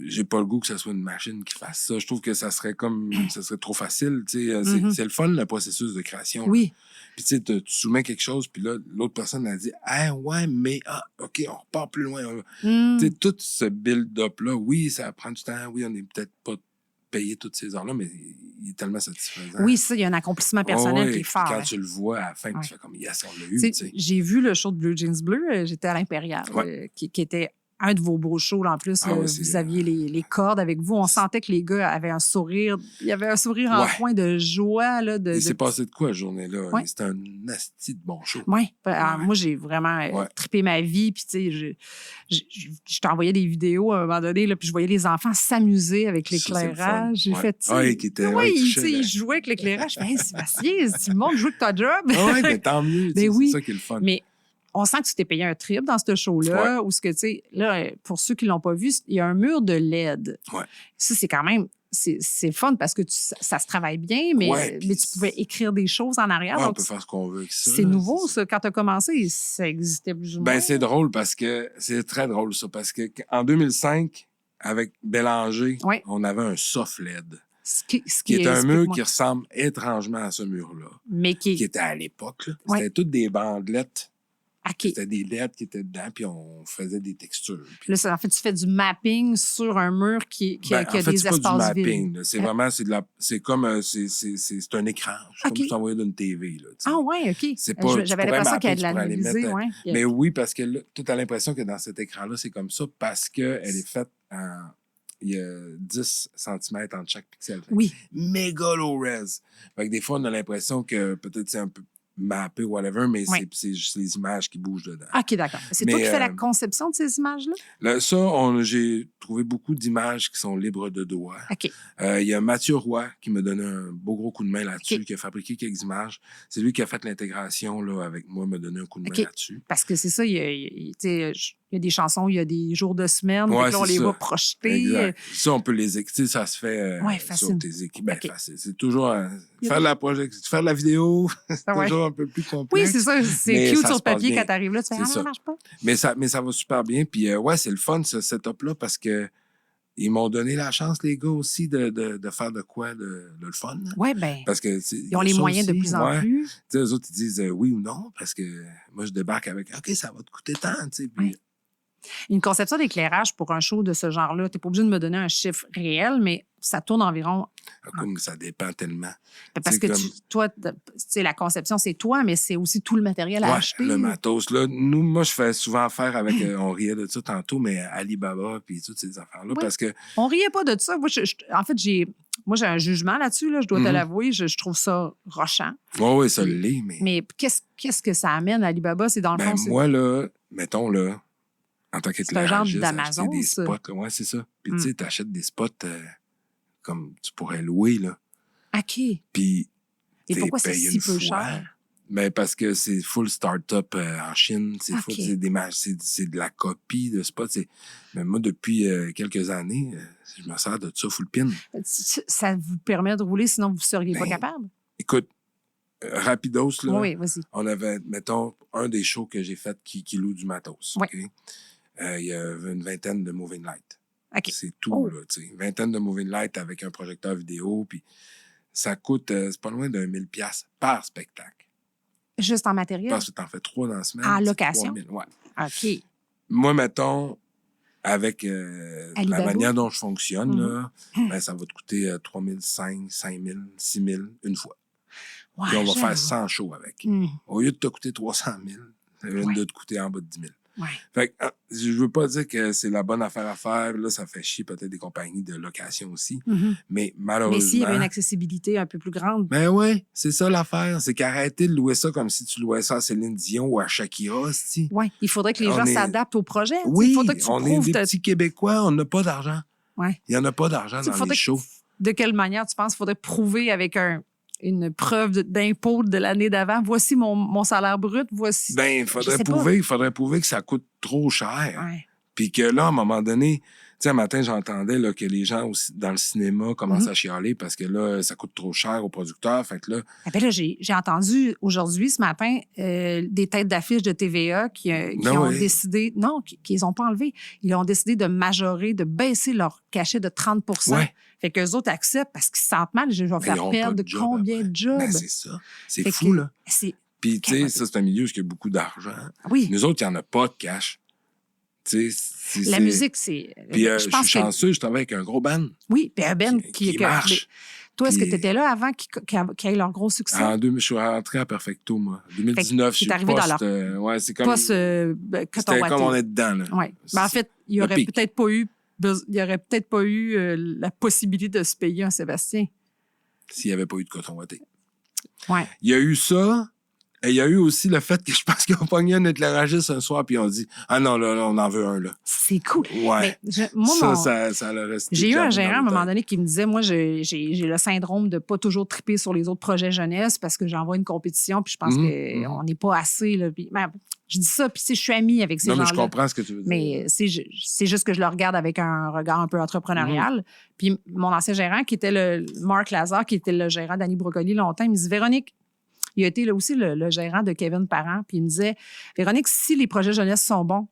J'ai pas le goût que ce soit une machine qui fasse ça. Je trouve que ça serait trop facile. Tu sais, c'est le fun, le processus de création. Oui. Puis tu sais, tu soumets quelque chose, puis là, l'autre personne a dit « Ah ouais, mais OK, on repart plus loin. » Tu sais, tout ce build-up-là, oui, ça prend du temps. Oui, on n'est peut-être pas payé toutes ces heures-là, mais il est tellement satisfaisant. Oui, ça, il y a un accomplissement personnel qui est fort. Quand tu le vois à la fin, tu fais comme « Yes, on l'a eu. » J'ai vu le show de Blue Jeans Bleu. J'étais à l'Impérial, qui était un de vos beaux shows, là, en plus. Vous aviez les cordes avec vous. On sentait que les gars avaient un sourire. Il y avait un sourire en coin de joie. Là, il s'est passé de quoi, la journée-là? Ouais. C'était un asti de bon show. Oui. Moi, j'ai vraiment trippé ma vie. Puis, tu sais, je t'envoyais des vidéos à un moment donné, là, puis je voyais les enfants s'amuser avec l'éclairage. J'ai fait, tu sais... ils jouaient avec l'éclairage. Je fais, hey, Sébastien, si le monde joue avec ta job. Oui, mais tant mieux. C'est ça qui est le fun. Mais on sent que tu t'es payé un trip dans ce show-là, où ce que, tu sais, là, pour ceux qui l'ont pas vu, il y a un mur de LED. Ouais. Ça, c'est quand même... C'est fun parce que ça se travaille bien, mais tu pouvais écrire des choses en arrière. Ouais, donc on peut faire ce qu'on veut avec ça. C'est nouveau, ça. Quand tu as commencé, ça existait plus ou moins. Ben, c'est drôle parce que... C'est très drôle, ça. Parce qu'en 2005, avec Bélanger, on avait un soft LED. Ce qui est un mur qui ressemble étrangement à ce mur-là. Mais qui était à l'époque. C'était toutes des bandelettes. Okay. C'était des lettres qui étaient dedans, puis on faisait des textures. Là, en fait, tu fais du mapping sur un mur qui a des espaces vides. C'est pas du mapping. C'est vraiment, c'est comme, c'est un écran. C'est comme si tu envoyais d'une TV. Là, ouais, OK. C'est pas, j'avais l'impression qu'il y a de l'analyser. Mais oui, parce que tu as l'impression que dans cet écran-là, c'est comme ça, parce qu'elle est faite en... Il y a 10 cm entre chaque pixel. Oui. Méga low res. Fait que des fois, on a l'impression que peut-être c'est un peu mappé ou whatever, mais c'est juste les images qui bougent dedans. OK, d'accord. C'est toi qui fais la conception de ces images-là? Là, j'ai trouvé beaucoup d'images qui sont libres de droit. OK. Il y a Mathieu Roy qui m'a donné un beau gros coup de main là-dessus, qui a fabriqué quelques images. C'est lui qui a fait l'intégration là, avec moi, m'a donné un coup de main là-dessus. Parce que c'est ça, il y a des chansons, il y a des jours de semaine, donc là, on les va projeter. Exact. Ça, on peut les écouter, ça se fait sur tes équipes. Ben, facile. C'est toujours faire de la projection, faire de la vidéo, c'est toujours un peu plus complexe. Oui, c'est ça. C'est cute sur le papier quand tu arrives là, tu fais ça marche pas. Mais ça va super bien. Puis c'est le fun, ce setup-là, parce que ils m'ont donné la chance, les gars, aussi, de faire de quoi de le fun. Oui, bien. Parce que ils ont les moyens de plus en plus. Eux autres, ils disent oui ou non, parce que moi, je débarque avec OK, ça va te coûter tant. Puis, une conception d'éclairage pour un show de ce genre-là, tu n'es pas obligé de me donner un chiffre réel, mais ça tourne environ... Comme ça dépend tellement. Parce que toi, la conception, c'est toi, mais c'est aussi tout le matériel à acheter. Le matos. Là, moi, je fais souvent affaire avec... on riait de ça tantôt, mais Alibaba puis toutes ces affaires-là, parce que... On riait pas de ça. Moi, en fait, j'ai un jugement là-dessus, là, je dois te l'avouer. Je trouve ça rochant. Oui, ça l'est, mais... Mais qu'est-ce que ça amène à Alibaba? C'est dans le fond... Moi, là, mettons, là, en tant qu'éclairagiste, c'est un genre d'Amazon, des spots. Oui, c'est ça. Puis, tu sais, t'achètes des spots comme tu pourrais louer, là. OK. Puis, et pourquoi c'est si peu cher? Ben, parce que c'est full start-up en Chine. C'est c'est de la copie de spots. Mais moi, depuis quelques années, je me sers de ça full pin. Ça vous permet de rouler, sinon vous ne seriez pas capable? Écoute, rapidos, là. Oui, vas-y. On avait, mettons, un des shows que j'ai fait qui loue du matos. Oui. Okay? Il y avait une vingtaine de moving lights. Okay. C'est tout, là, tu sais. Une vingtaine de moving lights avec un projecteur vidéo, puis ça coûte, c'est pas loin d'1 000 $, par spectacle. Juste en matériel? Parce que t'en fais 3 dans la semaine. En location? 3 000, ouais. OK. Moi, mettons, avec la manière dont je fonctionne, là, ben, ça va te coûter 3 500, 5 000, 6 000 une fois. Ouais, puis on va faire 100 shows avec. Au lieu de te coûter 300 000, ça vient de te coûter en bas de 10 000. Ouais. Fait que, je veux pas dire que c'est la bonne affaire à faire. Là, ça fait chier peut-être des compagnies de location aussi. Mais malheureusement... Mais s'il y avait une accessibilité un peu plus grande... Ben oui, c'est ça l'affaire. C'est qu'arrêter de louer ça comme si tu louais ça à Céline Dion ou à Shakira. Oui, il faudrait que les gens s'adaptent au projet. Oui, il faudrait que tu on est des petits Québécois, on n'a pas d'argent. Ouais. Il n'y en a pas d'argent dans les shows. De quelle manière, tu penses, il faudrait prouver avec un une preuve d'impôt de l'année d'avant. Voici mon salaire brut, voici... Ben, il faudrait prouver que ça coûte trop cher. Ouais. Puis que là, à un moment donné, tu sais, un matin, j'entendais là, que les gens aussi, dans le cinéma commencent à chialer parce que là, ça coûte trop cher aux producteurs. Fait que là, Ah ben là, j'ai entendu aujourd'hui, ce matin, des têtes d'affiche de TVA qui ont décidé... Non, qu'ils n'ont pas enlevé. Ils ont décidé de majorer, de baisser leur cachet de 30 Ouais. Fait qu'eux autres acceptent parce qu'ils se sentent mal. Je vais ils faire auront pas perdre de job combien après. de jobs? Ben, c'est ça. C'est Fait fou, que là. C'est... Puis, tu sais, capoté. ça, c'est un milieu où il y a beaucoup d'argent. Oui. Nous autres, il n'y en a pas de cash. Tu sais, La musique, c'est... Puis, je pense suis chanceux, je travaille avec un gros band. Oui, puis un Ben qui marche. Toi, est-ce que Puis- tu étais là avant qu'ils aient leur gros succès? Je suis rentré à Perfecto, moi. 2019, je c'est suis arrivé dans post... ouais, c'est comme... Pas C'était comme on est dedans, là. Oui. Ben, en fait, il n'y Le aurait pic. peut-être pas eu la possibilité de se payer un Sébastien. S'il n'y avait pas eu de coton watté. Ouais. Il y a eu ça, et il y a eu aussi le fait que je pense qu'ils ont pogné un éclairagiste un soir, puis ils ont dit « Ah non, là, on en veut un, là. C'est cool. » Ouais. Mais moi, Ça leur reste. j'ai eu un gérant à un moment donné qui me disait, moi, j'ai le syndrome de pas toujours triper sur les autres projets jeunesse parce que j'envoie une compétition puis je pense qu'on n'est pas assez. Là, puis, ben, je dis ça, puis je suis amie avec ces Non, gens-là. mais je comprends ce que tu veux dire. Mais c'est juste que je le regarde avec un regard un peu entrepreneurial. Puis mon ancien gérant, qui était le Marc Lazare, qui était le gérant d'Annie Brocoli longtemps, il me dit, Véronique, il a été là aussi le gérant de Kevin Parent, puis il me disait, Véronique, si les projets jeunesse sont bons,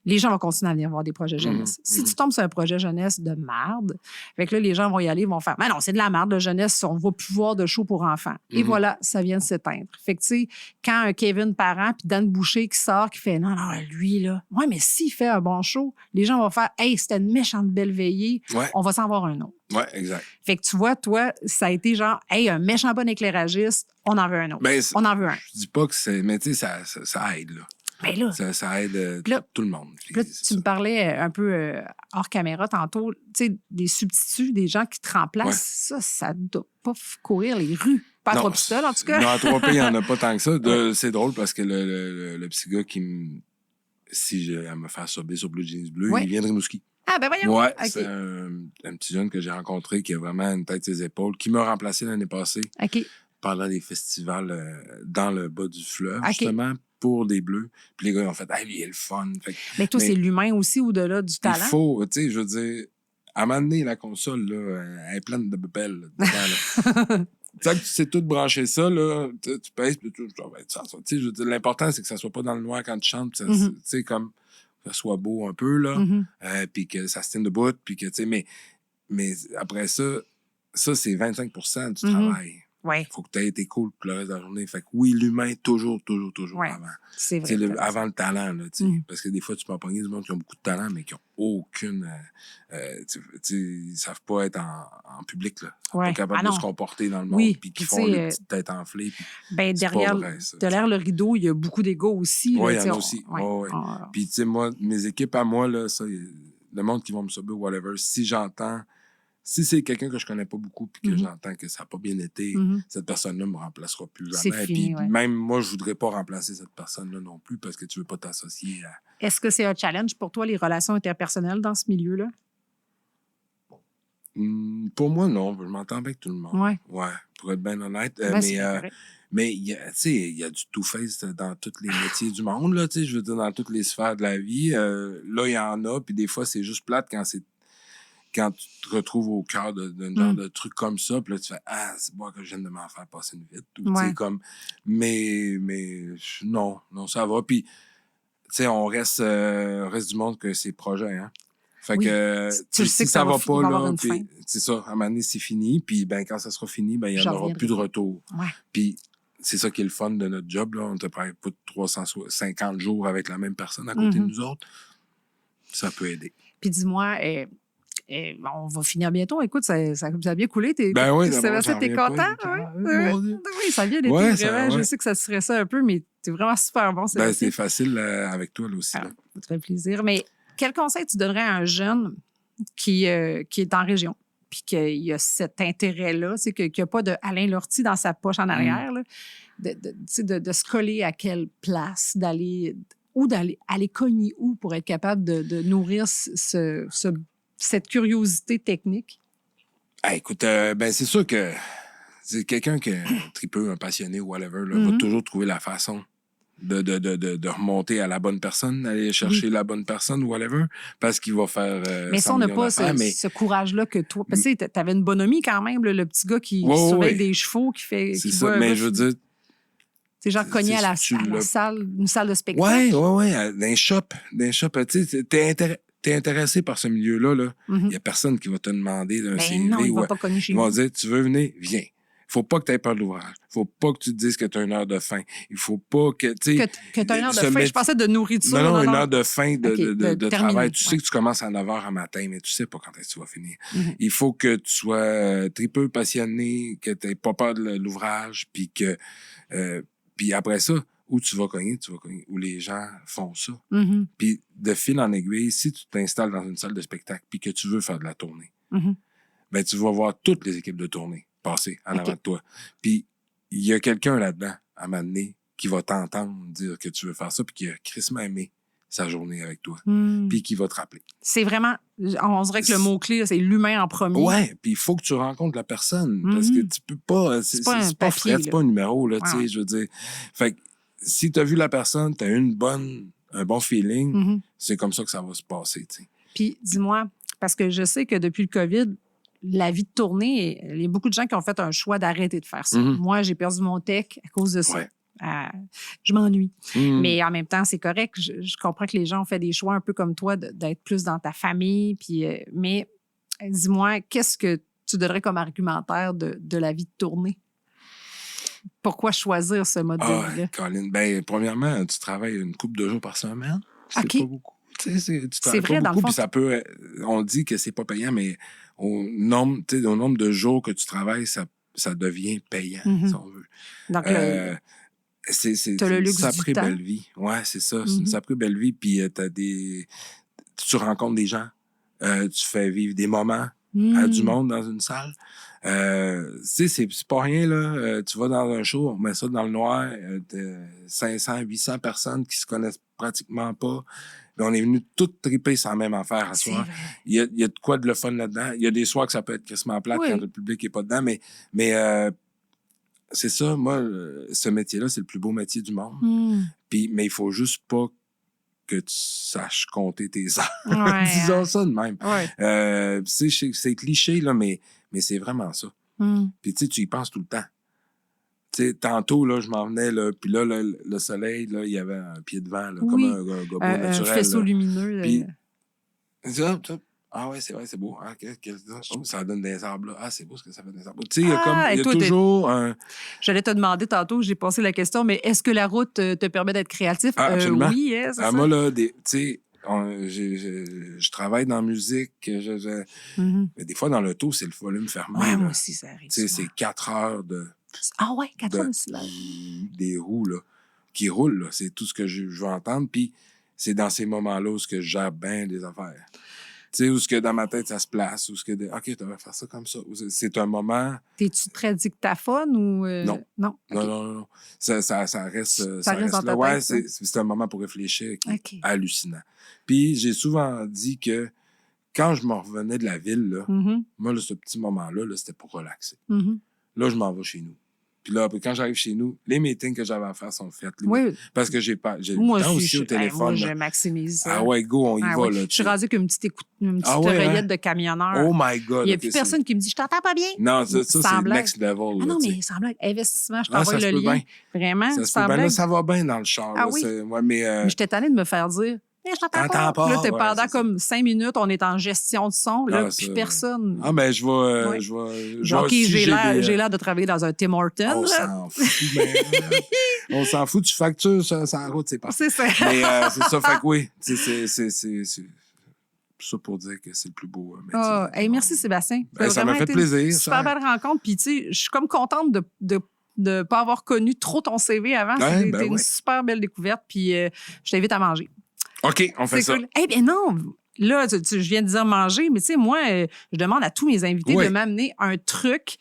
les gens vont continuer à venir voir des projets jeunesse. Si tu tombes sur un projet jeunesse de merde, fait que là, les gens vont y aller, vont faire, mais non, c'est de la merde, le jeunesse, on ne va plus voir de show pour enfants. Et voilà, ça vient de s'éteindre. Fait que, tu sais, quand un Kevin Parent puis Dan Boucher qui sort, qui fait, non, lui, là, ouais, mais s'il fait un bon show, les gens vont faire, hey, c'était une méchante belle veillée, Ouais. on va s'en voir un autre. Ouais, exact. Fait que tu vois, toi, ça a été genre, hey, un méchant bon éclairagiste, on en veut un autre. Ben, On en veut un. Je dis pas que c'est... Mais tu sais, ça aide, là. Ben là, Ça aide Puis là- tout le monde. Puis là, c'est tu ça. me parlais un peu hors caméra tantôt, tu sais, des substituts, des gens qui te remplacent, ça doit pas courir les rues. Pas à Non, Trois-Pistoles, en tout cas. Non, à Trois-Pistoles, il n'y en a pas tant que ça. C'est drôle parce que le petit gars qui me... Si j'ai à me faire sober sur Blue Jeans Bleu, Ouais. il vient de Rimouski. Ah, ben voyons. Ouais, OK. c'est un petit jeune que j'ai rencontré qui a vraiment une tête sur ses épaules, qui m'a remplacé l'année passée OK. pendant des festivals dans le bas du fleuve, OK. justement, pour des Bleus. Puis les gars, ils ont fait « Ah, lui, il est le fun! » Fait que Mais toi, Mais- c'est l'humain aussi, au-delà du il talent. faut, tu sais, je veux dire, à un moment donné, la console, là, elle est pleine de bébelles là, dedans, là. Tu sais que tu sais tout brancher ça, là, tu pèses, puis tout, ça va être ça. Tu sais, je veux dire, l'important, c'est que ça soit pas dans le noir quand tu chantes, puis tu sais, comme que ça soit beau un peu, là, puis que ça se tienne debout, puis que, tu sais, mais après ça, c'est 25 du travail. Oui, Il faut que tu aies été cool pour le reste de la journée. Fait que oui, l'humain, toujours Ouais. avant. c'est Tu sais, vrai. avant le talent, là, tu sais. Parce que des fois, tu peux en pogner du monde qui ont beaucoup de talent, mais qui n'ont aucune... tu sais, ils savent pas être en public, là. Ils sont Ouais. pas capables Ah de non. se comporter dans le monde, Oui, puis qui puis font tu sais, les petites têtes enflées. Puis, Ben, c'est pas derrière, vrai, ça. derrière le rideau, il y a beaucoup d'ego aussi. Oui, là, il y tu en a sais, aussi. ouais. Ouais. Puis, tu sais, moi, mes équipes à moi, là, ça, le monde qui va me subir, whatever, si c'est quelqu'un que je connais pas beaucoup puis que j'entends que ça n'a pas bien été, cette personne-là me remplacera plus C'est jamais. fini, Puis ouais. même moi, je voudrais pas remplacer cette personne-là non plus parce que tu veux pas t'associer à... Est-ce que c'est un challenge pour toi, les relations interpersonnelles dans ce milieu-là? Pour moi, non. Je m'entends bien avec tout le monde. Ouais. Ouais, pour être bien honnête. Ben, c'est correct. Mais tu sais, il y a du two-face dans tous les métiers du monde, là, tu sais, je veux dire, dans toutes les sphères de la vie. Là, il y en a, puis des fois, c'est juste plate quand tu te retrouves au cœur d'un genre de truc comme ça, puis là, tu fais « Ah, c'est moi que je viens de m'en faire passer une vite. » Ou, tu sais, Ouais. comme... Mais non, ça va. Puis, tu sais, on reste du monde que c'est projet, hein. Fait Oui. que Tu le si sais que ça va va pas, avoir là, une puis fin. c'est ça, à un moment donné, c'est fini, puis ben quand ça sera fini, ben il n'y en J'en aura reviendrai plus de pas. retour. Ouais. Puis c'est ça qui est le fun de notre job, là. On te prend pas 350 jours avec la même personne à côté de nous autres. Ça peut aider. Puis dis-moi, on va finir bientôt. Écoute, ça a bien coulé. Ben oui, Sébastien, d'abord, t'es j'en reviens content? pas. Ouais? Mon Dieu. Oui, ça vient d'été, Ouais, vraiment. ouais. Je sais que ça se serait ça un peu, mais t'es vraiment super bon, Ben, Sébastien. c'est facile avec toi, là aussi. Ah, Là. ça te fait plaisir. Mais quel conseil tu donnerais à un jeune qui est en région, puis qu'il a cet intérêt-là, tu sais, qu'il n'y a pas de Alain Lortie dans sa poche en arrière, là, de se coller à quelle place, d'aller cogner où pour être capable de nourrir cette curiosité technique? Ah, écoute, ben c'est sûr que C'est quelqu'un qui est un tripeux, un passionné ou whatever, là, va toujours trouver la façon de remonter à la bonne personne, aller chercher la bonne personne ou whatever, parce qu'il va faire. Mais ça, on n'a pas ce courage-là que toi. Parce que tu avais une bonhomie quand même, le petit gars qui surveille des chevaux, qui fait. C'est ça, mais je veux dire. C'est genre cogné à la salle, une salle de spectacle. Oui, dans un shop. Tu sais, t'es intéressé par ce milieu-là, là. Il n'y a personne qui va te demander d'un CV. Non, il va pas cogner chez nous. Ils nous. vont dire, tu veux venir? Viens. Il faut pas que tu aies peur de l'ouvrage. Il faut pas que tu te dises que tu as une heure de faim. Il faut pas que... Que tu as une heure de faim. Je pensais de nourriture. Non, une heure de faim de travail. Tu sais sais que tu commences à 9h à matin, mais tu sais pas quand est-ce que tu vas finir. Il faut que tu sois tripeux passionné, que tu n'aies pas peur de l'ouvrage, puis que... puis après ça, où tu vas cogner, où les gens font ça. Puis de fil en aiguille, si tu t'installes dans une salle de spectacle puis que tu veux faire de la tournée, ben tu vas voir toutes les équipes de tournée passer en avant de toi. Puis il y a quelqu'un là-dedans, à un moment donné, qui va t'entendre dire que tu veux faire ça puis qui a crissement aimé sa journée avec toi. Puis qui va te rappeler. C'est vraiment... On dirait que le mot-clé, c'est l'humain en premier. Ouais, puis il faut que tu rencontres la personne parce que tu peux pas... C'est pas frais, c'est pas un numéro, là, tu sais, je veux dire. Fait que si tu as vu la personne, tu as eu un bon feeling, c'est comme ça que ça va se passer, tu sais. Puis dis-moi, parce que je sais que depuis le COVID, la vie de tournée, il y a beaucoup de gens qui ont fait un choix d'arrêter de faire ça. Moi, j'ai perdu mon tech à cause de ça. Ouais. Je m'ennuie. Mais en même temps, c'est correct. Je comprends que les gens ont fait des choix un peu comme toi, d'être plus dans ta famille. Puis, mais dis-moi, qu'est-ce que tu donnerais comme argumentaire de la vie de tournée? Pourquoi choisir ce mode de vie-là? Colin, ben, premièrement, tu travailles une couple de jours par semaine. C'est pas beaucoup. C'est vrai, dans le fond. Puis ça peut, on dit que c'est pas payant, mais au nombre de jours que tu travailles, ça devient payant, si on veut. Donc, c'est le luxe une sacrée du temps. belle vie. Ouais, c'est ça. C'est une sacrée belle vie. Puis tu rencontres des gens. Tu fais vivre des moments à du monde dans une salle. C'est pas rien, là. Tu vas dans un show, on met ça dans le noir, 500, 800 personnes qui se connaissent pratiquement pas. Puis on est venu toutes triper sans même affaire à soir. Il y a de quoi de le fun là-dedans. Il y a des soirs que ça peut être crissement plate quand le public est pas dedans, mais c'est ça, moi, ce métier-là, c'est le plus beau métier du monde. Mais il faut juste pas que tu saches compter tes heures. Disons ça de même. C'est cliché, là, mais c'est vraiment ça. Puis tu y penses tout le temps. T'sais, tantôt, là, je m'en venais, là, puis là, le soleil, là, il y avait un pied de vent, là, comme un gobot naturel. Un faisceau lumineux. Puis, ah ouais, c'est vrai, c'est beau. Ah, ça donne des arbres, là. Ah, c'est beau ce que ça fait des arbres. Tu sais, il y a toujours un... J'allais te demander tantôt, j'ai posé la question, mais est-ce que la route te permet d'être créatif? Absolument. Oui, c'est ça. Moi, là, tu sais, je travaille dans la musique. Mais des fois, dans l'auto, c'est le volume fermé. Ouais, moi aussi, ça arrive. Tu sais, c'est 4 heures de... Ah ouais, 4 heures des roues, là, qui roulent, là. C'est tout ce que je veux entendre. Puis c'est dans ces moments-là où je gère bien des affaires. Tu sais, où ce que dans ma tête, ça se place. Où ce que OK, tu vas faire ça comme ça. C'est un moment... T'es-tu très dictaphone ou... Non. Non. Okay. Non. Ça reste... Ça reste dans ta là. tête. Ouais, c'est un moment pour réfléchir qui est hallucinant. Puis j'ai souvent dit que quand je m'en revenais de la ville, là, moi, là, ce petit moment-là, là, c'était pour relaxer. Là, je m'en vais chez nous. Puis là, quand j'arrive chez nous, les meetings que j'avais à faire sont faits. Parce que j'ai le temps aussi au téléphone. Moi, je maximise ça. Ah ouais, go, on y va. Là, je suis rendue qu'une petite oreillette de camionneur. Oh my God. Il n'y a plus personne qui me dit « Je t'entends pas bien. » Non, ça c'est next level. Ah non, mais sans blague. Investissement, je t'envoie le lien. Vraiment, sans blague. Là, ça va bien dans le char. Ah oui? Mais j'étais tannée de me faire dire « Je t'entends pas. » Là, pendant comme 5 minutes, on est en gestion de son. Là, plus personne. Ah, mais je vais... OK, j'ai l'air de travailler dans un Tim Hortons. On s'en fout, mais... on s'en fout, tu factures ça en route, c'est pas. C'est ça. Mais c'est ça, fait que oui. C'est ça pour dire que c'est le plus beau métier. Merci, Sébastien. Ça m'a fait plaisir. Super belle rencontre. Puis, tu sais, je suis comme contente de ne pas avoir connu trop ton CV avant. C'était une super belle découverte. Puis, je t'invite à manger. OK, on fait ça. Cool. Eh bien non, là, je viens de dire manger, mais tu sais, moi, je demande à tous mes invités de m'amener un truc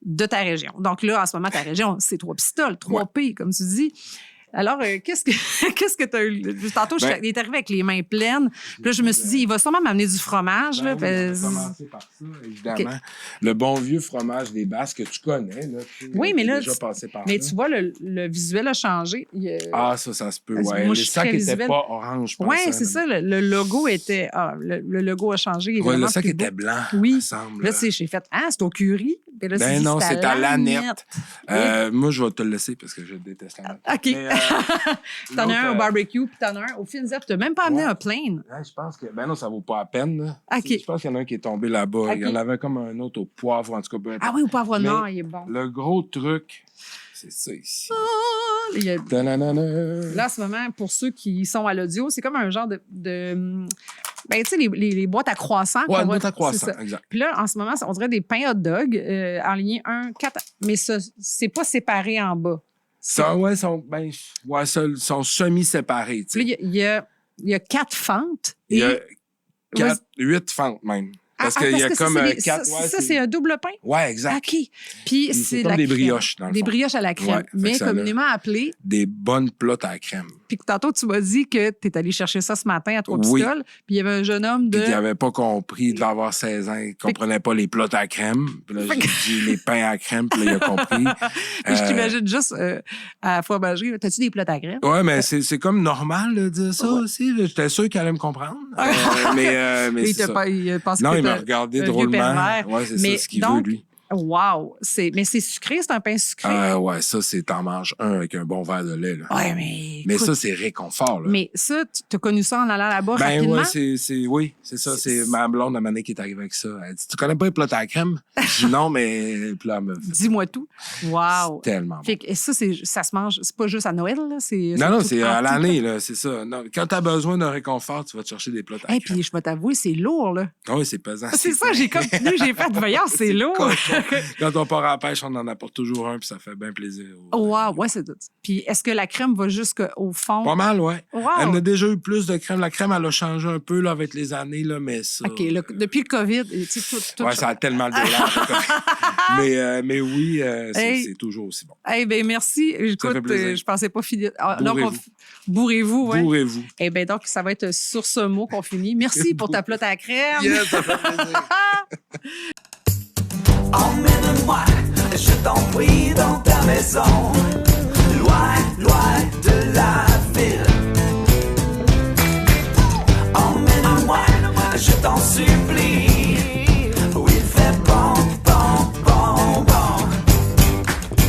de ta région. Donc là, en ce moment, ta région, c'est 3 pistoles, 3 P, comme tu dis. Alors, qu'est-ce que tu as eu? Tantôt, Ben, il est arrivé avec les mains pleines. Puis là, je me suis dit, il va sûrement m'amener du fromage. Ben là, oui, on va parce- commencer par ça, évidemment. Le bon vieux fromage des Basques que tu connais. Là, tu sais, Oui, mais t'es là, déjà passé par mais là. tu vois, le visuel a changé. Ah, ça se peut, Moi, ouais. je Les suis sacs très n'étaient visuelle. pas orange, je pense. Oui, hein, c'est ça. Le logo était. Le logo a changé. Il est Ouais, le vraiment sac plus était beau. blanc, Oui. il me semble. Là, tu sais, j'ai fait, c'est au curry. Puis là, Ben non, c'est à l'aneth. Oui. Moi, je vais te le laisser parce que je déteste la OK. Mais, T'en as un au l'autre, barbecue, puis t'en as un au Finzep. Tu n'as même pas amené ouais. un plain. Je pense que. Ben non, ça vaut pas la peine. Là. OK. Je pense qu'il y en a un qui est tombé là-bas. OK. Il y en avait comme un autre au poivre, en tout cas. Peu importe. Ah oui, au poivre Mais noir, il est bon. Le gros truc, c'est ça ici. Il y a- Ta-na-na-na. Là, en ce moment, pour ceux qui sont à l'audio, c'est comme un genre de ben, tu sais, les boîtes à croissant. Ouais, qu'on une va- boîte à croissant, c'est ça. exact. Puis là, en ce moment, on dirait des pains hot dog enlignés 1, 4, mais ça, c'est pas séparé en bas. Ça, ouais, sont semi-séparés. tu Puis sais. là, il y a 4 fentes. Il y a Vas-y. 8 fentes même. Parce Ah, qu'il y a que ça, comme c'est des- 4. ça, c'est un double pain? Ouais, exact. OK. Puis c'est c'est comme la des crème. brioches, dans le Des fond. brioches à la crème, Ouais, fait mais que ça communément appelées. Des bonnes plottes à la crème. Puis que tantôt, tu m'as dit que tu es allé chercher ça ce matin à Oui. Trois-Pistoles, puis il y avait un jeune homme de... Puis il n'avait pas compris, il devait avoir 16 ans, il comprenait pas les plottes à la crème. Puis là, j'ai dit les pains à la crème, puis là, il a compris. Puis je t'imagine juste à la fromagerie. T'as-tu des plats à crème? Ouais, mais c'est comme normal de dire ça aussi. là. J'étais sûr qu'il allait me comprendre. mais il c'est t'a ça. pas, il pense Non, que il m'a t'as regardé un vieux drôlement. pervers. Ouais, c'est Mais ça ce qu'il donc, veut, lui. Wow! Mais c'est sucré, c'est un pain sucré. Ouais, ça, c'est t'en manges un avec un bon verre de lait. Là. Ouais, mais. Mais écoute, ça, c'est réconfort. Là. mais ça, tu as connu ça en allant là-bas Ben rapidement? ouais, oui, c'est ça. C'est ma blonde, à Mané, qui est arrivée avec ça. Elle dit, tu connais pas les plats à la crème? Je dis non, mais... Puis là, elle me fait Dis-moi tout. Wow! tellement bon. Fait que ça se mange, c'est pas juste à Noël, là. Non, tout c'est en à tout l'année, là, c'est ça. Non, quand t'as besoin d'un réconfort, tu vas te chercher des plats à la Et crème. puis, je vais t'avouer, c'est lourd, là. Ah oui, c'est pesant. C'est ça, j'ai comme tenu, j'ai fait, voyons, c'est lourd. cochon. Quand on part à la pêche, on en apporte toujours un, puis ça fait bien plaisir. Wow, ouais, c'est tout. Puis, est-ce que la crème va jusqu'au fond? Pas mal, ouais. Wow! Elle en a déjà eu plus de crème. La crème, elle a changé un peu là, avec les années, là, mais ça... OK, depuis le COVID, tu sais, tout Ouais, ça a tellement le délai. mais oui, Hey. c'est toujours aussi bon. Eh bien, merci. Écoute, fait plaisir. je pensais pas finir. Bourrez-vous. Bourrez-vous, ouais. Bourrez-vous. Eh bien, donc, ça va être sur ce mot qu'on finit. Merci pour ta plotte à la crème. Yes, ça fait plaisir. Emmène-moi, je t'en prie, dans ta maison, loin, loin de la ville. Emmène-moi, je t'en supplie, où il fait bon, bon, bon, bon.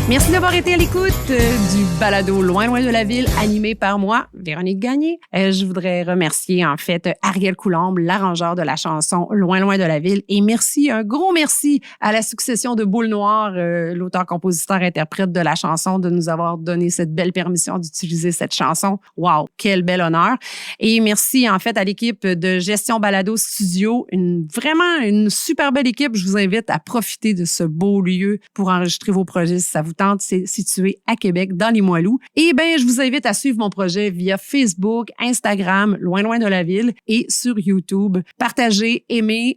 Merci d'avoir été à l'écoute du balado Loin, loin de la ville, animé par moi, Véronique Gagné. Je voudrais remercier, en fait, Ariel Coulombe, l'arrangeur de la chanson Loin, loin de la ville. Et merci, un gros merci à la succession de Boule Noire, l'auteur, compositeur, interprète de la chanson, de nous avoir donné cette belle permission d'utiliser cette chanson. Wow, quel bel honneur. Et merci, en fait, à l'équipe de Gestion Balado Studio. Vraiment une super belle équipe. Je vous invite à profiter de ce beau lieu pour enregistrer vos projets si ça vous tente. C'est situé à Québec, dans les Moilous. Et bien, je vous invite à suivre mon projet via Facebook, Instagram, Loin, loin de la ville et sur YouTube. Partagez, aimez,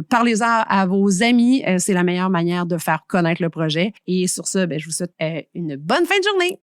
parlez-en à vos amis. C'est la meilleure manière de faire connaître le projet. Et sur ce, ben, je vous souhaite une bonne fin de journée.